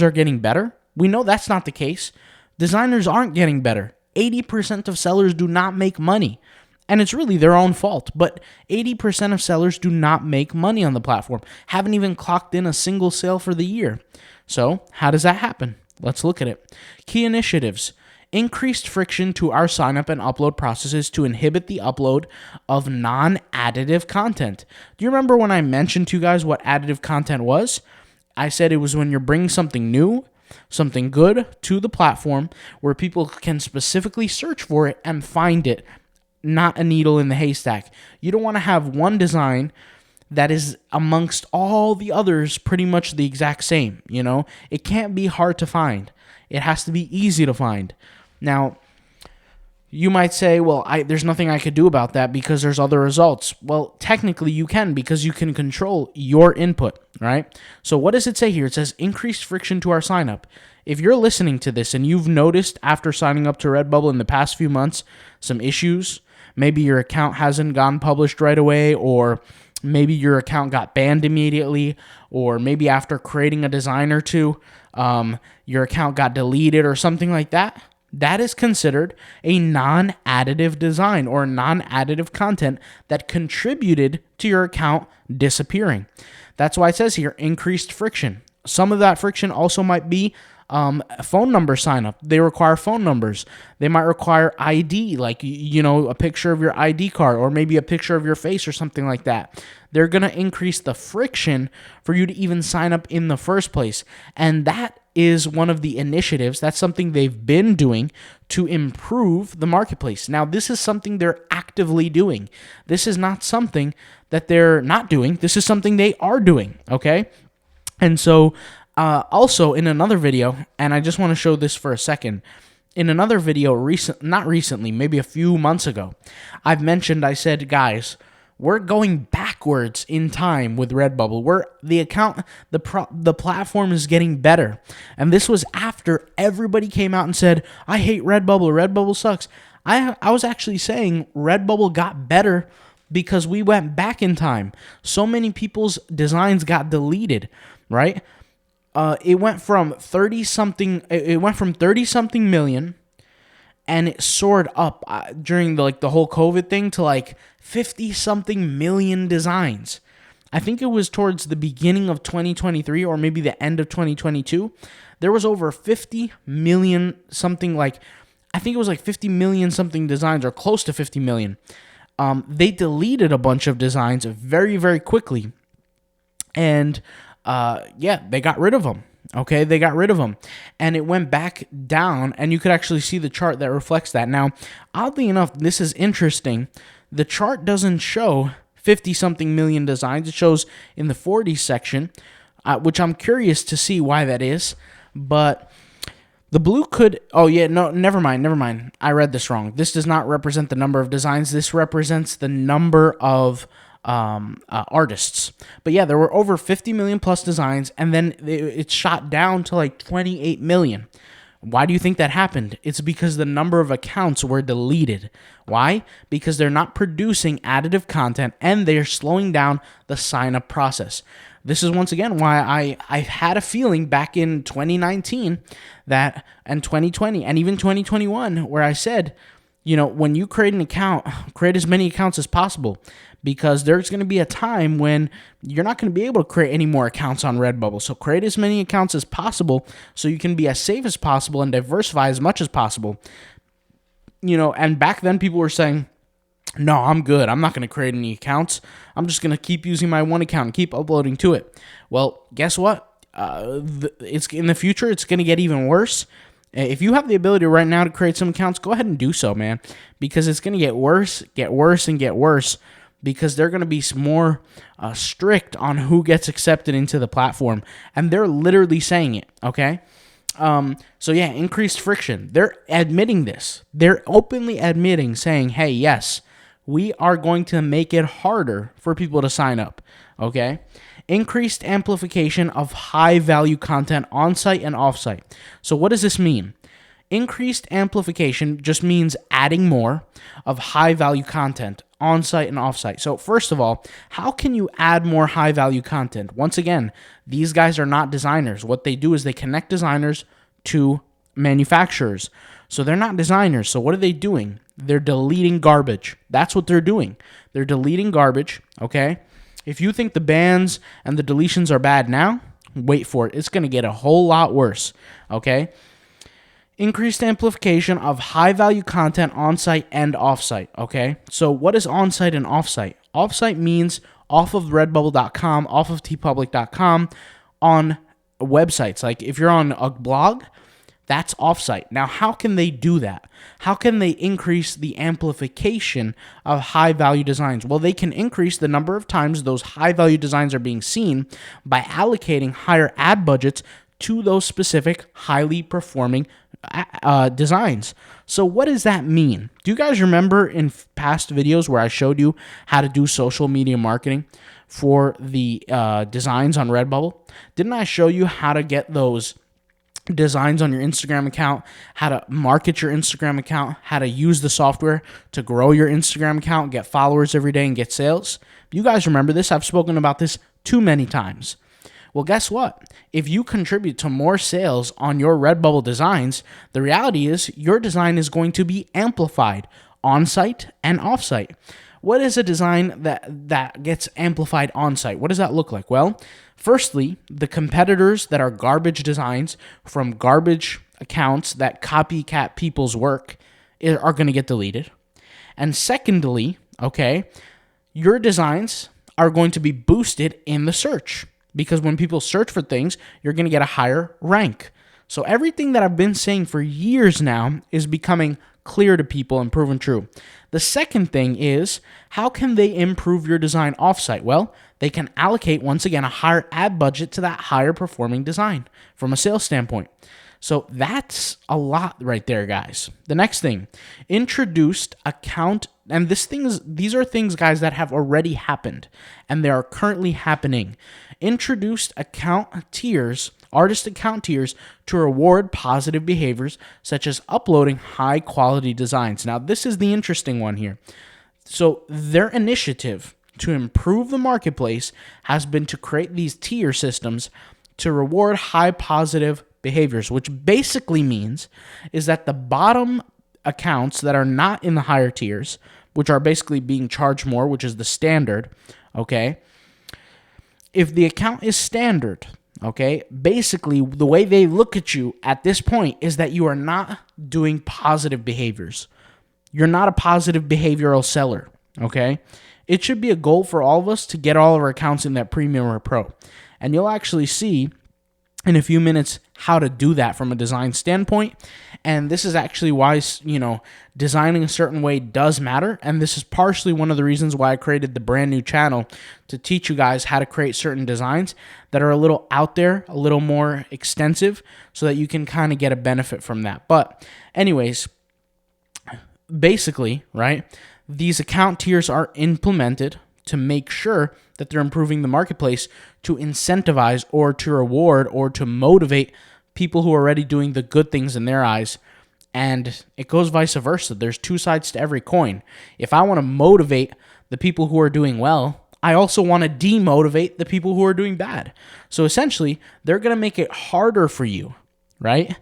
Speaker 1: are getting better? We know that's not the case. Designers aren't getting better. 80% of sellers do not make money. And it's really their own fault. But 80% of sellers do not make money on the platform. Haven't even clocked in a single sale for the year. So how does that happen? Let's look at it. Key initiatives. Increased friction to our sign-up and upload processes to inhibit the upload of non-additive content. Do you remember when I mentioned to you guys what additive content was? I said it was when you're bringing something new, something good to the platform where people can specifically search for it and find it, not a needle in the haystack. You don't want to have one design that is amongst all the others pretty much the exact same, you know? It can't be hard to find. It has to be easy to find. Now, you might say, well, there's nothing I could do about that because there's other results. Well, technically you can because you can control your input, right? So what does it say here? It says increased friction to our sign up. If you're listening to this and you've noticed after signing up to Redbubble in the past few months some issues, maybe your account hasn't gone published right away, or maybe your account got banned immediately, or maybe after creating a design or two, your account got deleted or something like that, that is considered a non-additive design or non-additive content that contributed to your account disappearing. That's why it says here, increased friction. Some of that friction also might be phone number sign up. They require phone numbers. They might require ID, like, you know, a picture of your ID card or maybe a picture of your face or something like that. They're going to increase the friction for you to even sign up in the first place. And that is one of the initiatives. That's something they've been doing to improve the marketplace. Now, this is something they're actively doing. This is not something that they're not doing. This is something they are doing, okay? And so, also in another video, and I just want to show this for a second, in another video, not recently, maybe a few months ago, I said, guys, we're going backwards in time with Redbubble. The platform is getting better. And this was after everybody came out and said, I hate Redbubble. Redbubble sucks. I was actually saying Redbubble got better because we went back in time. So many people's designs got deleted, right? It went from 30-something million, and it soared up during the whole COVID thing to like 50-something million designs. I think it was towards the beginning of 2023 or maybe the end of 2022. There was over 50 million something, like I think it was like 50 million something designs or close to 50 million. They deleted a bunch of designs very, very quickly. And they got rid of them. Okay, they got rid of them. And it went back down, and you could actually see the chart that reflects that. Now, oddly enough, this is interesting. The chart doesn't show 50-something million designs. It shows in the 40s section, which I'm curious to see why that is. But the blue could... Oh, yeah, no, never mind. I read this wrong. This does not represent the number of designs. This represents the number of artists. But yeah, there were over 50 million plus designs, and then it shot down to like 28 million. Why do you think that happened? It's because the number of accounts were deleted. Why? Because they're not producing additive content and they're slowing down the sign-up process. This is once again why I had a feeling back in 2019 and 2020 and even 2021 where I said, you know, when you create an account, create as many accounts as possible, because there's going to be a time when you're not going to be able to create any more accounts on Redbubble. So create as many accounts as possible so you can be as safe as possible and diversify as much as possible. You know, and back then people were saying, no, I'm good. I'm not going to create any accounts. I'm just going to keep using my one account and keep uploading to it. Well, guess what? It's in the future, it's going to get even worse. If you have the ability right now to create some accounts, go ahead and do so, man, because it's going to get worse, because they're going to be more strict on who gets accepted into the platform, and they're literally saying it, okay? So yeah, increased friction. They're admitting this. They're openly admitting, saying, hey, yes, we are going to make it harder for people to sign up, okay? Increased amplification of high-value content on-site and off-site. So what does this mean? Increased amplification just means adding more of high-value content on-site and off-site. So first of all, how can you add more high-value content? Once again, these guys are not designers. What they do is they connect designers to manufacturers. So they're not designers. So what are they doing? They're deleting garbage. That's what they're doing. They're deleting garbage, okay? If you think the bans and the deletions are bad now, wait for it. It's going to get a whole lot worse, okay? Increased amplification of high-value content on-site and off-site, okay? So what is on-site and off-site? Off-site means off of redbubble.com, off of tpublic.com, on websites. Like if you're on a blog, that's off-site. Now, how can they do that? How can they increase the amplification of high-value designs? Well, they can increase the number of times those high-value designs are being seen by allocating higher ad budgets to those specific highly performing designs. So what does that mean? Do you guys remember in past videos where I showed you how to do social media marketing for the designs on Redbubble? Didn't I show you how to get those designs on your Instagram account, how to market your Instagram account, how to use the software to grow your Instagram account, get followers every day, and get sales? You guys remember this? I've spoken about this too many times. Well, guess what? If you contribute to more sales on your Redbubble designs, the reality is your design is going to be amplified on-site and off-site. What is a design that gets amplified on-site? What does that look like? Well, firstly, the competitors that are garbage designs from garbage accounts that copycat people's work are going to get deleted. And secondly, okay, your designs are going to be boosted in the search. Because when people search for things, you're going to get a higher rank. So everything that I've been saying for years now is becoming clear to people and proven true. The second thing is, how can they improve your design offsite? Well, they can allocate, once again, a higher ad budget to that higher performing design from a sales standpoint. So that's a lot right there, guys. The next thing, introduced account, and these are things, guys, that have already happened, and they are currently happening. Introduced account tiers, artist account tiers, to reward positive behaviors, such as uploading high-quality designs. Now, this is the interesting one here. So their initiative to improve the marketplace has been to create these tier systems to reward high positive behaviors, which basically means is that the bottom accounts that are not in the higher tiers, which are basically being charged more, which is the standard, okay? If the account is standard, okay, basically the way they look at you at this point is that you are not doing positive behaviors. You're not a positive behavioral seller, okay? It should be a goal for all of us to get all of our accounts in that premium or pro. And you'll actually see in a few minutes how to do that from a design standpoint. And this is actually why, designing a certain way does matter. And this is partially one of the reasons why I created the brand new channel to teach you guys how to create certain designs that are a little out there, a little more extensive, so that you can kind of get a benefit from that. But anyways, basically, right, these account tiers are implemented to make sure that they're improving the marketplace to incentivize or to reward or to motivate people who are already doing the good things in their eyes. And it goes vice versa. There's two sides to every coin. If I want to motivate the people who are doing well, I also want to demotivate the people who are doing bad. So essentially, they're going to make it harder for you, right,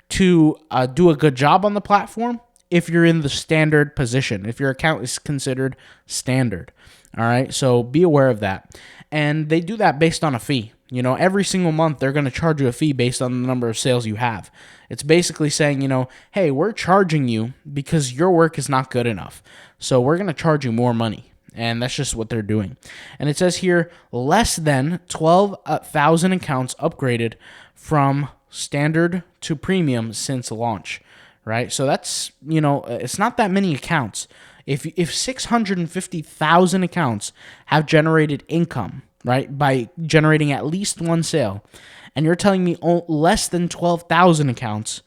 Speaker 1: to do a good job on the platform if you're in the standard position, if your account is considered standard. All right, so be aware of that. And they do that based on a fee. Every single month, they're going to charge you a fee based on the number of sales you have. It's basically saying, hey, we're charging you because your work is not good enough. So we're going to charge you more money. And that's just what they're doing. And it says here, less than 12,000 accounts upgraded from standard to premium since launch, right? So that's, it's not that many accounts. If 650,000 accounts have generated income, right, by generating at least one sale, and you're telling me less than 12,000 accounts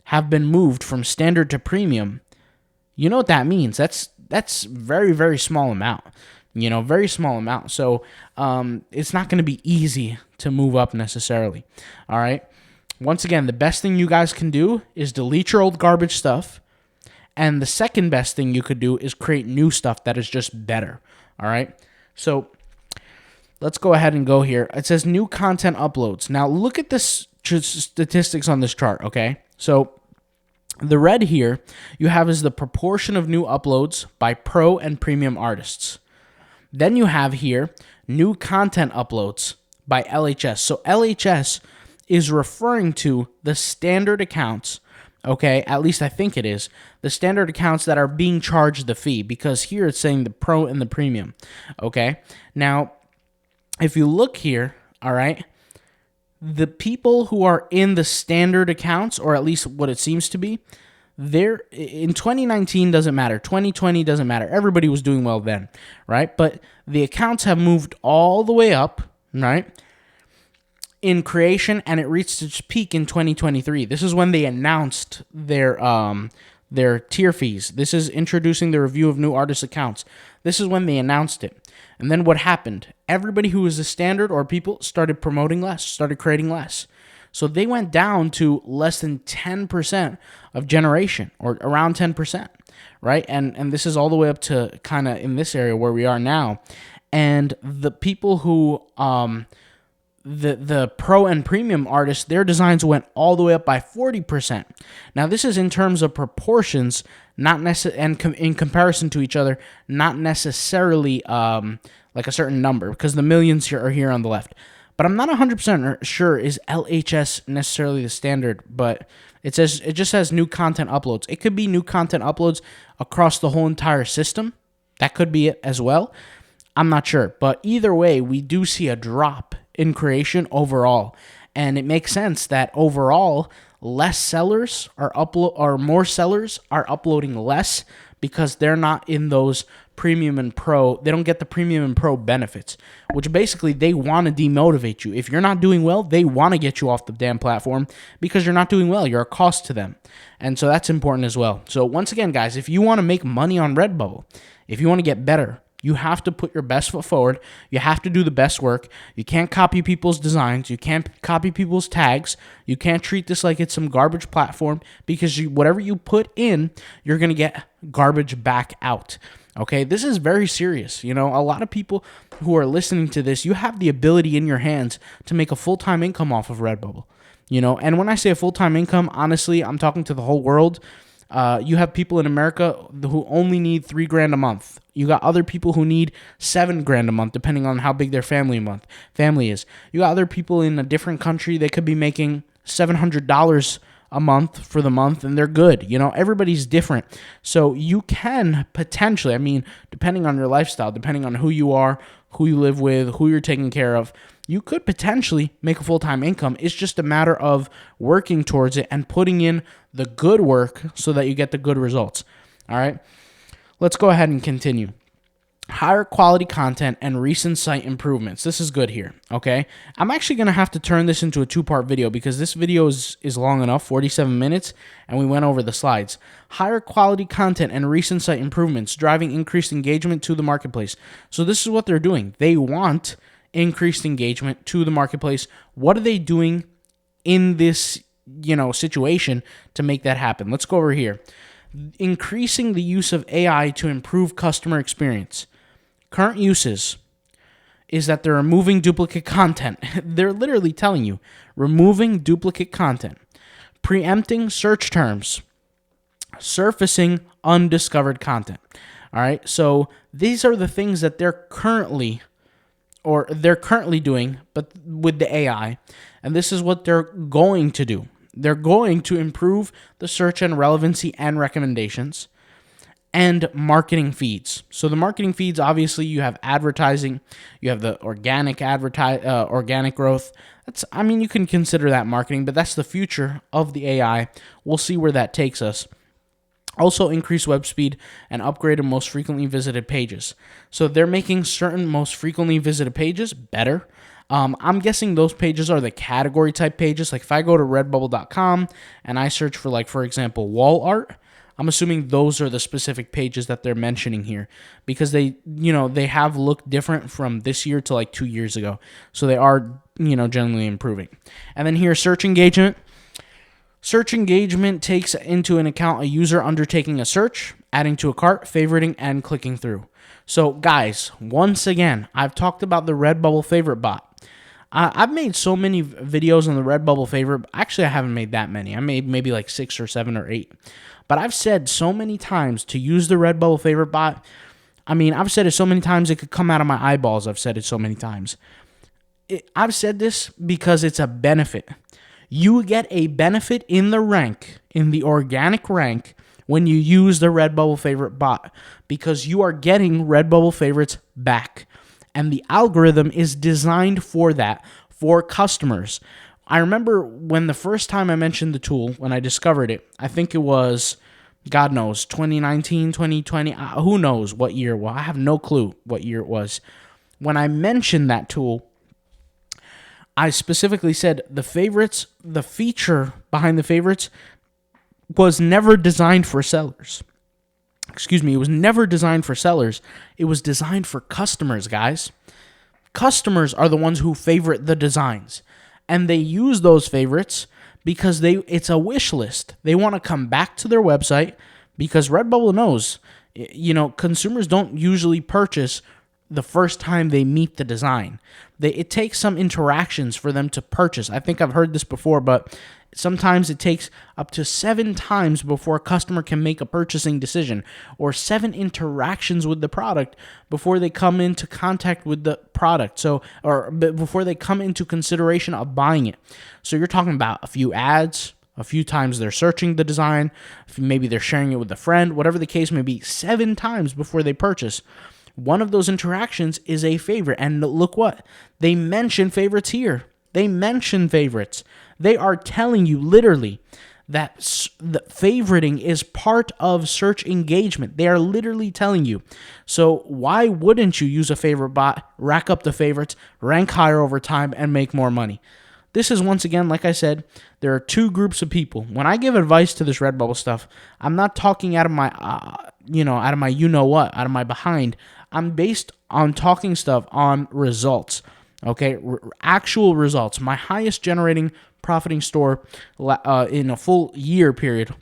Speaker 1: have been moved from standard to premium, you know what that means? That's very, very small amount, very small amount. So it's not going to be easy to move up necessarily, all right? Once again, the best thing you guys can do is delete your old garbage stuff And the second best thing you could do is create new stuff that is just better. All right. So let's go ahead and go here. It says new content uploads. Now look at this statistics on this chart. Okay. So the red here you have is the proportion of new uploads by pro and premium artists. Then you have here new content uploads by LHS. So LHS is referring to the standard accounts, okay? At least I think it is. The standard accounts that are being charged the fee, because here it's saying the pro and the premium, okay? Now, if you look here, all right, the people who are in the standard accounts, or at least what it seems to be, they're in 2019 doesn't matter. 2020 doesn't matter. Everybody was doing well then, right? But the accounts have moved all the way up, right, in creation, and it reached its peak in 2023. This is when they announced their tier fees. This is introducing the review of new artist accounts. This is when they announced it. And then what happened? Everybody who was a standard or people started promoting less, started creating less. So they went down to less than 10% of generation, or around 10%, right? And this is all the way up to kind of in this area where we are now. And the people who, the pro and premium artists, their designs went all the way up by 40%. Now this is in terms of proportions, not and in comparison to each other, not necessarily like a certain number, because the millions here are here on the left. But I'm not 100% sure is LHS necessarily the standard, but it just says new content uploads. It could be new content uploads across the whole entire system. That could be it as well. I'm not sure. But either way, we do see a drop in creation overall. And it makes sense that overall, less sellers are more sellers are uploading less, because they're not in those premium and pro. They don't get the premium and pro benefits, which basically they want to demotivate you. If you're not doing well, they want to get you off the damn platform because you're not doing well. You're a cost to them. And so that's important as well. So once again, guys, if you want to make money on Redbubble, if you want to get better, you have to put your best foot forward. You have to do the best work. You can't copy people's designs. You can't copy people's tags. You can't treat this like it's some garbage platform, because whatever you put in, you're going to get garbage back out. Okay, this is very serious. You know, a lot of people who are listening to this, you have the ability in your hands to make a full-time income off of Redbubble. You know, and when I say a full-time income, honestly, I'm talking to the whole world. You have people in America who only need $3,000 a month. You got other people who need $7,000 a month, depending on how big their family is. You got other people in a different country. They could be making $700 a month for the month, and they're good. You know, everybody's different. So you can potentially, I mean, depending on your lifestyle, depending on who you are, who you live with, who you're taking care of, you could potentially make a full-time income. It's just a matter of working towards it and putting in the good work so that you get the good results. All right, let's go ahead and continue. Higher quality content and recent site improvements. This is good here, okay? I'm actually going to have to turn this into a two-part video, because this video is long enough, 47 minutes, and we went over the slides. Higher quality content and recent site improvements, driving increased engagement to the marketplace. So this is what they're doing. They want increased engagement to the marketplace. What are they doing in this, situation to make that happen? Let's go over here. Increasing the use of AI to improve customer experience. Current uses is that they're removing duplicate content. They're literally telling you, removing duplicate content, preempting search terms, surfacing undiscovered content. All right, so these are the things that they're currently doing, but with the AI, and this is what they're going to do. They're going to improve the search and relevancy and recommendations and marketing feeds. So the marketing feeds, obviously, you have advertising, you have the organic growth. You can consider that marketing, but that's the future of the AI. We'll see where that takes us. Also, increase web speed and upgrade the most frequently visited pages. So they're making certain most frequently visited pages better. I'm guessing those pages are the category type pages. Like if I go to redbubble.com and I search for, like, for example, wall art, I'm assuming those are the specific pages that they're mentioning here, because they have looked different from this year to like 2 years ago. So they are, generally improving. And then here, search engagement. Search engagement takes into an account a user undertaking a search, adding to a cart, favoriting, and clicking through. So, guys, once again, I've talked about the Redbubble favorite bot. I've made so many videos on the Redbubble favorite. Actually, I haven't made that many. I made maybe like 6 or 7 or 8. But I've said so many times to use the Redbubble favorite bot. I mean, I've said it so many times it could come out of my eyeballs. I've said it so many times. I've said this because it's a benefit. You get a benefit in the rank, in the organic rank, when you use the Redbubble favorite bot, because you are getting Redbubble favorites back. And the algorithm is designed for that, for customers. I remember when the first time I mentioned the tool, when I discovered it, I think it was, God knows, 2019, 2020, who knows what year. Well, I have no clue what year it was. When I mentioned that tool, I specifically said the favorites, the feature behind the favorites was never designed for sellers. It was never designed for sellers. It was designed for customers, guys. Customers are the ones who favorite the designs. And they use those favorites because it's a wish list. They want to come back to their website because Redbubble knows, consumers don't usually purchase the first time they meet the design. It takes some interactions for them to purchase. I think I've heard this before, but sometimes it takes up to 7 times before a customer can make a purchasing decision, or 7 interactions with the product before they come into contact with the product. Or before they come into consideration of buying it. So you're talking about a few ads, a few times they're searching the design, maybe they're sharing it with a friend, whatever the case may be, 7 times before they purchase. One of those interactions is a favorite. And look what? They mention favorites here. They mention favorites. They are telling you literally that the favoriting is part of search engagement. They are literally telling you. So why wouldn't you use a favorite bot, rack up the favorites, rank higher over time, and make more money? This is, once again, like I said, there are 2 groups of people. When I give advice to this Redbubble stuff, I'm not talking out of my, out of my behind. I'm based on talking stuff on results, okay? Actual results. My highest generating profiting store in a full year period,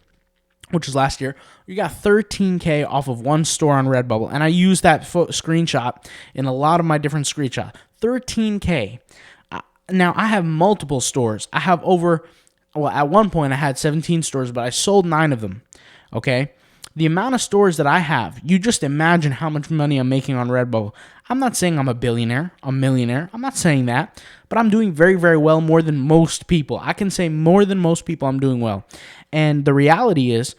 Speaker 1: which is last year, you got $13K off of one store on Redbubble. And I use that screenshot in a lot of my different screenshots. $13K. Now, I have multiple stores. I have at one point I had 17 stores, but I sold 9 of them, okay? The amount of stores that I have, you just imagine how much money I'm making on Redbubble. I'm not saying I'm a billionaire, a millionaire. I'm not saying that, but I'm doing very, very well, more than most people. I can say more than most people I'm doing well. And the reality is,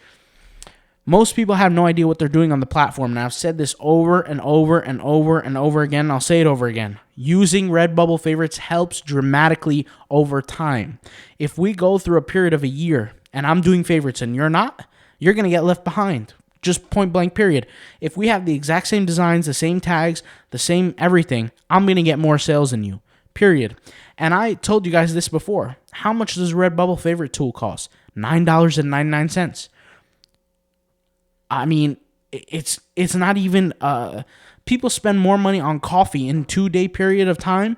Speaker 1: most people have no idea what they're doing on the platform. And I've said this over and over and over and over again. And I'll say it over again. Using Redbubble favorites helps dramatically over time. If we go through a period of a year and I'm doing favorites and you're not, you're going to get left behind. Just point blank period. If we have the exact same designs, the same tags, the same everything, I'm going to get more sales than you. Period. And I told you guys this before. How much does Redbubble favorite tool cost? $9.99. I mean, it's not even, people spend more money on coffee in 2-day period of time,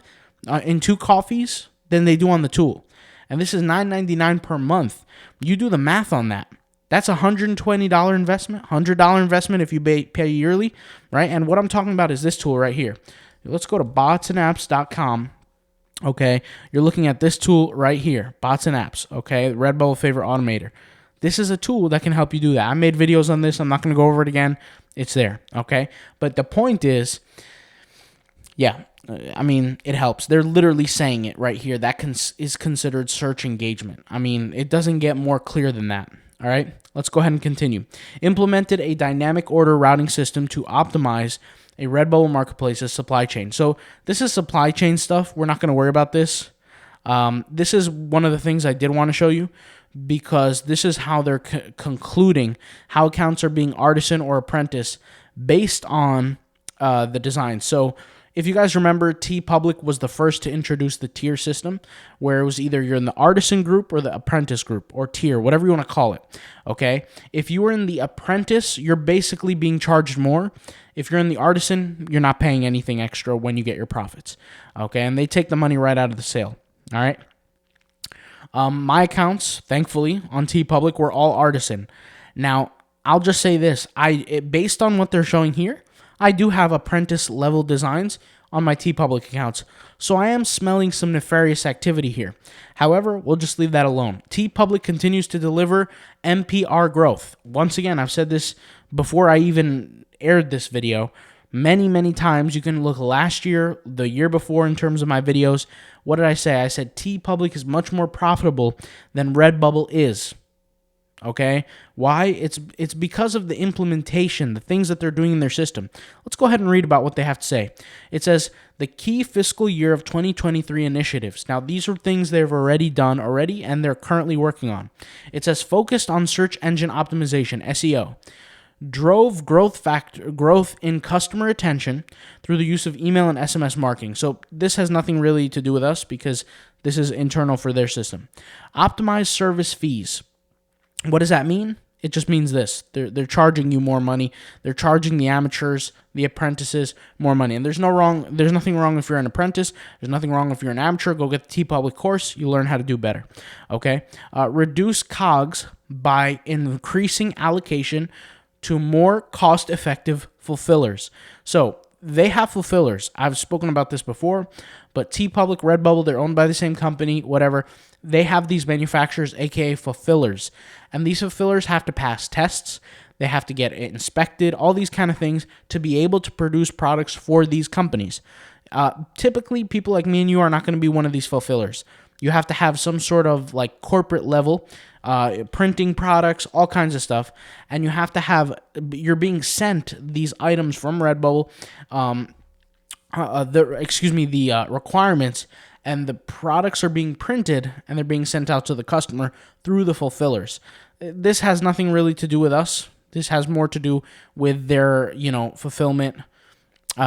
Speaker 1: in 2 coffees, than they do on the tool. And this is $9.99 per month. You do the math on that. That's a $120 investment, $100 investment if you pay yearly, right? And what I'm talking about is this tool right here. Let's go to botsandapps.com. Okay, you're looking at this tool right here, Bots and Apps, okay, Redbubble Favorite Automator. This is a tool that can help you do that. I made videos on this. I'm not going to go over it again. It's there, okay? But the point is, it helps. They're literally saying it right here. That is considered search engagement. I mean, it doesn't get more clear than that, all right? Let's go ahead and continue. Implemented a dynamic order routing system to optimize a Redbubble Marketplace's supply chain. So this is supply chain stuff. We're not going to worry about this. This is one of the things I did want to show you, because this is how they're concluding how accounts are being artisan or apprentice based on the design. So if you guys remember, TeePublic was the first to introduce the tier system, where it was either you're in the artisan group or the apprentice group, or tier, whatever you want to call it, okay? If you were in the apprentice, you're basically being charged more. If you're in the artisan, you're not paying anything extra when you get your profits, okay? And they take the money right out of the sale, all right? My accounts, thankfully, on TeePublic were all artisan. Now, I'll just say this. Based on what they're showing here, I do have apprentice level designs on my TeePublic accounts. So I am smelling some nefarious activity here. However, we'll just leave that alone. TeePublic continues to deliver MPR growth. Once again, I've said this before I even aired this video many times. You can look last year, the year before in terms of my videos. What did I say? I said TeePublic is much more profitable than Redbubble is. Okay? Why? It's because of the implementation, the things that they're doing in their system. Let's go ahead and read about what they have to say. It says, the key fiscal year of 2023 initiatives. Now, these are things they've already done and they're currently working on. It says, focused on search engine optimization, SEO. Drove growth in customer attention through the use of email and SMS marketing. So this has nothing really to do with us because this is internal for their system. Optimize service fees. What does that mean? It just means this. They're charging you more money. They're charging the amateurs, the apprentices, more money. And there's nothing wrong if you're an apprentice. There's nothing wrong if you're an amateur. Go get the TeePublic course. You learn how to do better. Okay? Reduce COGS by increasing allocation to more cost-effective fulfillers. So they have fulfillers. I've spoken about this before, but TeePublic, Redbubble, they're owned by the same company, whatever. They have these manufacturers, aka fulfillers. And these fulfillers have to pass tests. They have to get inspected, all these kind of things to be able to produce products for these companies. Typically, people like me and you are not going to be one of these fulfillers. You have to have some sort of like corporate level, printing products, all kinds of stuff. And you have to have, you're being sent these items from Redbubble, the requirements, and the products are being printed and they're being sent out to the customer through the fulfillers. This has nothing really to do with us. This has more to do with their, fulfillment, through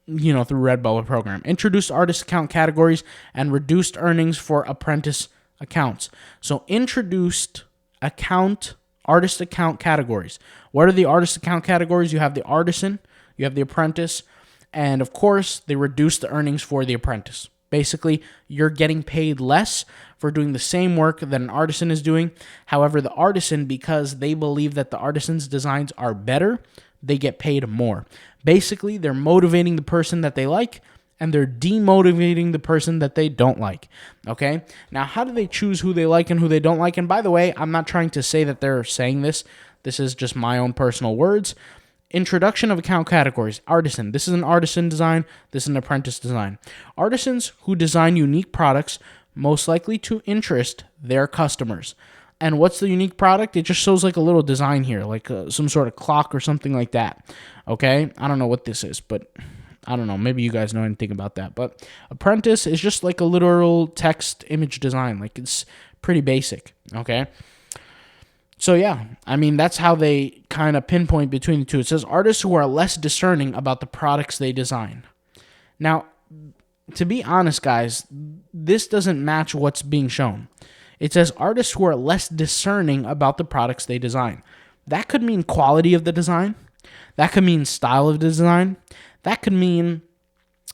Speaker 1: Redbubble program. Introduced artist account categories and reduced earnings for apprentice accounts. So introduced artist account categories. What are the artist account categories? You have the artisan, you have the apprentice, and of course, they reduce the earnings for the apprentice. Basically, you're getting paid less for doing the same work that an artisan is doing. However, the artisan, because they believe that the artisan's designs are better, they get paid more. Basically, they're motivating the person that they like, and they're demotivating the person that they don't like. Okay? Now, how do they choose who they like and who they don't like? And by the way, I'm not trying to say that they're saying this. This is just my own personal words. Introduction of account categories. Artisan. This is an artisan design. This is an apprentice design. Artisans who design unique products, most likely to interest their customers. And what's the unique product? It just shows like a little design here, like some sort of clock or something like that. Okay? I don't know what this is, but I don't know. Maybe you guys know anything about that. But apprentice is just like a literal text image design. Like it's pretty basic. Okay? So yeah, I mean, that's how they kind of pinpoint between the two. It says artists who are less discerning about the products they design. Now, to be honest, guys, this doesn't match what's being shown. It says artists who are less discerning about the products they design. That could mean quality of the design. That could mean style of the design. That could mean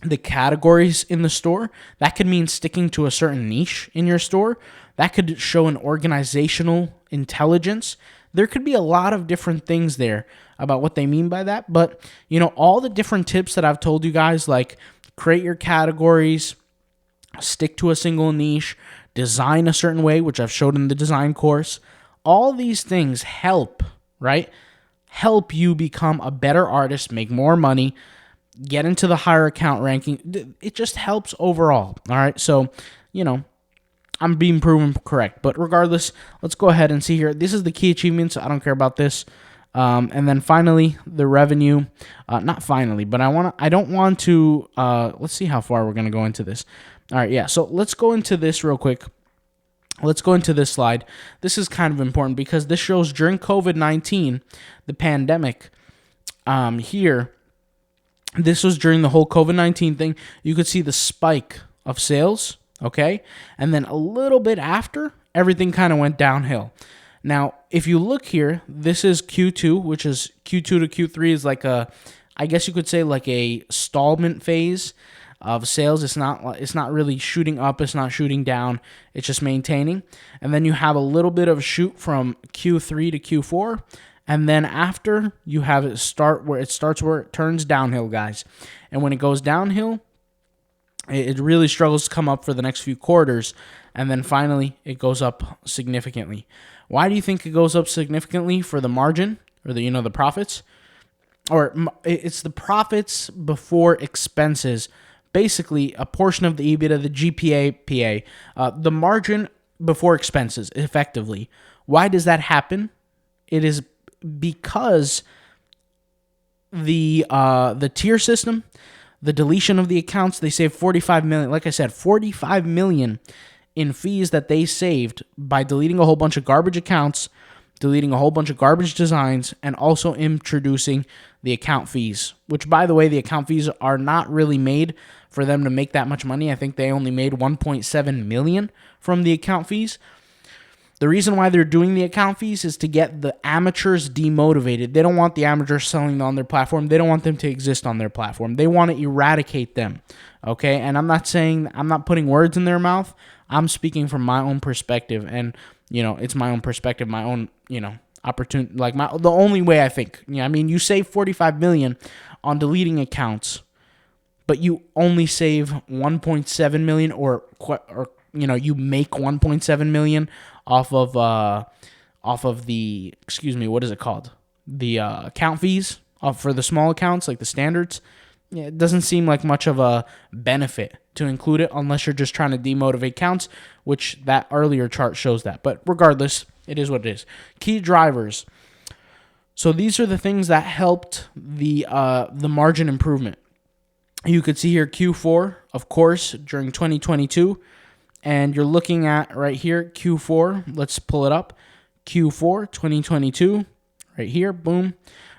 Speaker 1: the categories in the store. That could mean sticking to a certain niche in your store. That could show an organizational intelligence. There could be a lot of different things there about what they mean by that. But, all the different tips that I've told you guys, like create your categories, stick to a single niche, design a certain way, which I've showed in the design course. All these things help, right? Help you become a better artist, make more money, get into the higher account ranking. It just helps overall. All right. So, I'm being proven correct. But regardless, let's go ahead and see here. This is the key achievements. I don't care about this. And then finally, the revenue. Not finally, but I don't want to. Let's see how far we're going to go into this. All right. Yeah. So let's go into this real quick. Let's go into this slide. This is kind of important because this shows during COVID-19, the pandemic, here, this was during the whole COVID-19 thing. You could see the spike of sales, okay? And then a little bit after, everything kind of went downhill. Now, if you look here, this is Q2, which is Q2 to Q3 is like I guess you could say like a stallment phase. of sales. It's not really shooting up. It's not shooting down. It's just maintaining. And then you have a little bit of a shoot from Q3 to Q4. And then after, you have it start where it turns downhill, guys. And when it goes downhill, it really struggles to come up for the next few quarters. And then finally, it goes up significantly. Why do you think it goes up significantly? For the margin, or the profits? Or it's the profits before expenses. Basically, a portion of the EBITDA, the GPA, the margin before expenses, effectively. Why does that happen? It is because the tier system, the deletion of the accounts, they saved $45 million. Like I said, $45 million in fees that they saved by deleting a whole bunch of garbage accounts, deleting a whole bunch of garbage designs, and also introducing the account fees, which, by the way, the account fees are not really made for them to make that much money. I think they only made $1.7 million from the account fees. The reason why they're doing the account fees is to get the amateurs demotivated. They don't want the amateurs selling on their platform. They don't want them to exist on their platform. They want to eradicate them, okay? And I'm not putting words in their mouth. I'm speaking from my own perspective, and, it's my own perspective, my own, opportunity, the only way I think. You save $45 million on deleting accounts, but you only save $1.7 million or you make $1.7 million off of the, what is it called? The account fees for the small accounts, like the standards. Yeah, it doesn't seem like much of a benefit to include it unless you're just trying to demotivate counts, which that earlier chart shows that. But regardless, it is what it is. Key drivers. So these are the things that helped the margin improvement. You could see here Q4, of course, during 2022. And you're looking at right here, Q4. Let's pull it up. Q4 2022, right here. Boom.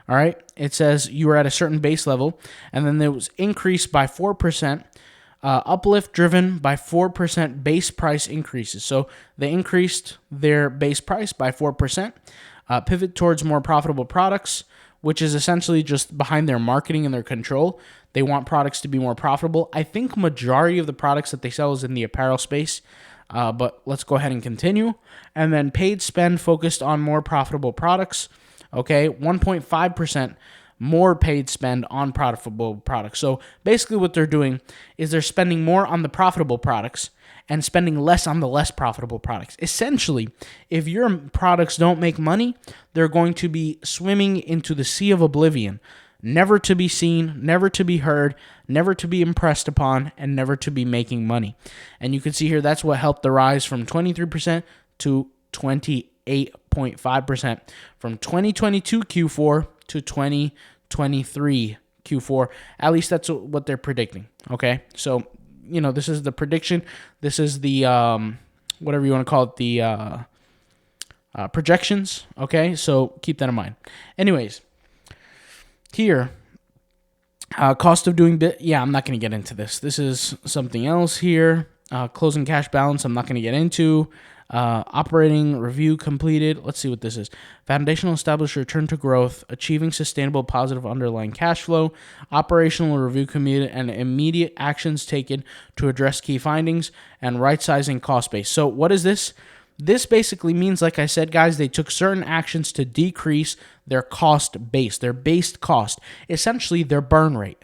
Speaker 1: All right. It says you were at a certain base level, and then there was increased by 4%, uplift driven by 4% base price increases. So they increased their base price by 4%, pivot towards more profitable products, which is essentially just behind their marketing and their control. They want products to be more profitable. I think majority of the products that they sell is in the apparel space, but let's go ahead and continue. And then paid spend focused on more profitable products. Okay, 1.5% more paid spend on profitable products. So basically what they're doing is they're spending more on the profitable products and spending less on the less profitable products. Essentially, if your products don't make money, they're going to be swimming into the sea of oblivion, never to be seen, never to be heard, never to be impressed upon, and never to be making money. And you can see here that's what helped the rise from 23% to 28.5% from 2022 Q4 to 2023 Q4. At least that's what they're predicting. Okay, so this is the prediction. This is the whatever you want to call it, the projections. Okay, so keep that in mind. Anyways, here, cost of doing I'm not going to get into this. This is something else here. Closing cash balance, I'm not going to get into. Operating review completed. Let's see what this is. Foundational established return to growth, achieving sustainable positive underlying cash flow, operational review committed, and immediate actions taken to address key findings, and right-sizing cost base. So what is this? This basically means, like I said, guys, they took certain actions to decrease their cost base, their base cost, essentially their burn rate,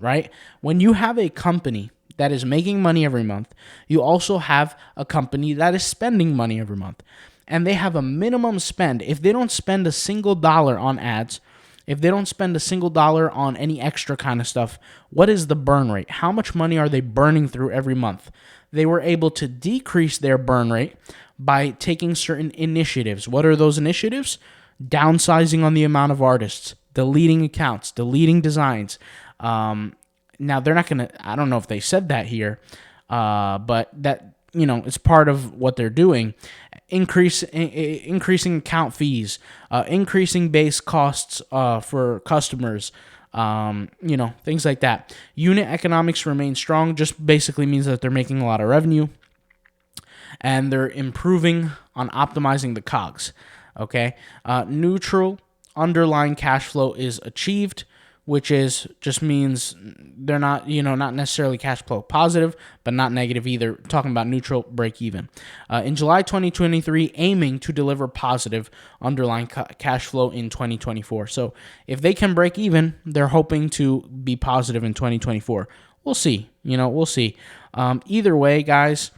Speaker 1: right? When you have a company that is making money every month, you also have a company that is spending money every month. And they have a minimum spend. If they don't spend a single dollar on ads, if they don't spend a single dollar on any extra kind of stuff, what is the burn rate? How much money are they burning through every month? They were able to decrease their burn rate by taking certain initiatives. What are those initiatives? Downsizing on the amount of artists, deleting accounts, deleting designs. Now, they're not going to, I don't know if they said that here, but that, it's part of what they're doing. Increasing account fees, increasing base costs for customers, things like that. Unit economics remain strong, just basically means that they're making a lot of revenue, and they're improving on optimizing the COGS, okay? Neutral underlying cash flow is achieved, which is just means they're not, not necessarily cash flow positive, but not negative either. Talking about neutral, break even. In July 2023, aiming to deliver positive underlying cash flow in 2024. So if they can break even, they're hoping to be positive in 2024. We'll see. We'll see. Either way, guys.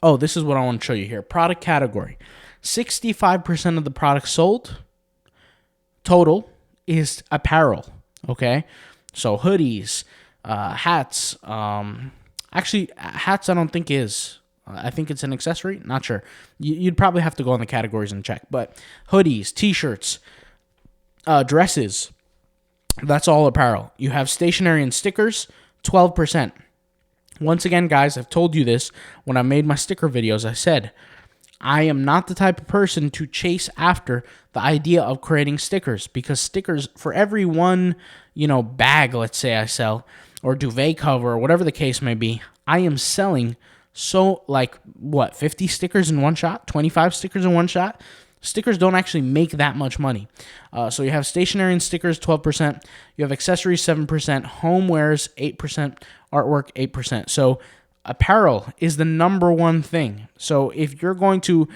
Speaker 1: Oh, this is what I want to show you here. Product category. 65% of the products sold total is apparel, okay? So hoodies, hats. Actually, hats I don't think is. I think it's an accessory. Not sure. You'd probably have to go on the categories and check. But hoodies, T-shirts, dresses, that's all apparel. You have stationery and stickers, 12%. Once again, guys, I've told you this when I made my sticker videos. I said, I am not the type of person to chase after the idea of creating stickers, because stickers, for every one, bag, let's say I sell, or duvet cover, or whatever the case may be, I am selling 50 stickers in one shot, 25 stickers in one shot. Stickers don't actually make that much money. So you have stationery and stickers, 12%. You have accessories, 7%. Homewares, 8%. Artwork, 8%. So apparel is the number one thing. So if you're going to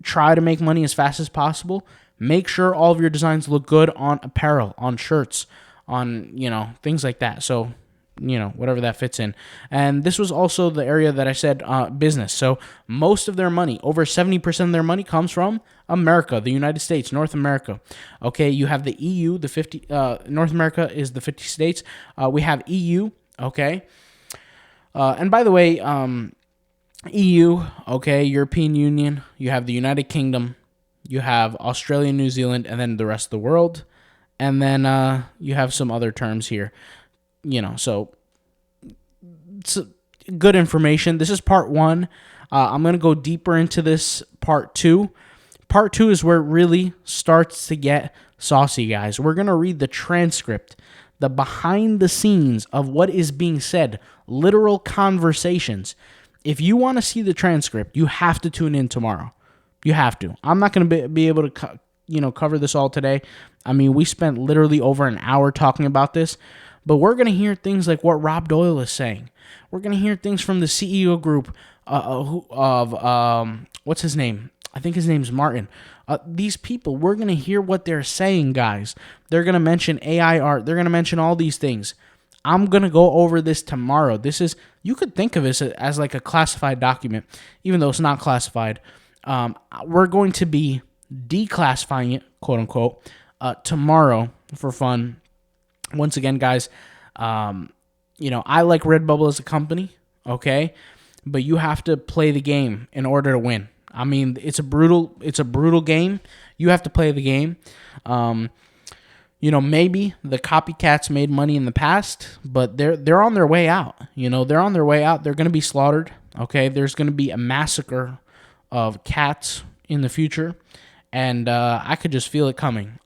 Speaker 1: try to make money as fast as possible, make sure all of your designs look good on apparel, on shirts, on, things like that. So, whatever that fits in. And this was also the area that I said business. So most of their money, over 70% of their money comes from America, the United States, North America. Okay, you have the EU, North America is the 50 states. We have EU, okay? And by the way, EU, okay, European Union, you have the United Kingdom, you have Australia, New Zealand, and then the rest of the world. And then you have some other terms here, so it's good information. This is part one. I'm going to go deeper into this part two. Part two is where it really starts to get saucy, guys. We're going to read the transcript, the behind the scenes of what is being said, literal conversations. If you want to see the transcript, you have to tune in tomorrow. You have to. I'm not going to be able to cover this all today. I mean, we spent literally over an hour talking about this, but we're going to hear things like what Rob Doyle is saying. We're going to hear things from the CEO group what's his name? I think his name's Martin. These people, we're going to hear what they're saying, guys. They're going to mention AI art. They're going to mention all these things. I'm going to go over this tomorrow. You could think of this as like a classified document, even though it's not classified. We're going to be declassifying it, quote unquote, tomorrow for fun. Once again, guys, I like Redbubble as a company, okay? But you have to play the game in order to win. I mean, it's a brutal game. You have to play the game. Maybe the copycats made money in the past, but they're on their way out. They're on their way out. They're going to be slaughtered, okay? There's going to be a massacre of cats in the future, and I could just feel it coming.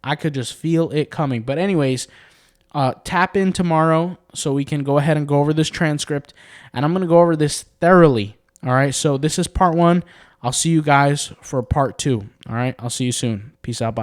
Speaker 1: But anyways, tap in tomorrow so we can go ahead and go over this transcript, and I'm going to go over this thoroughly, all right? So this is part one. I'll see you guys for part two, all right? I'll see you soon. Peace out. Bye.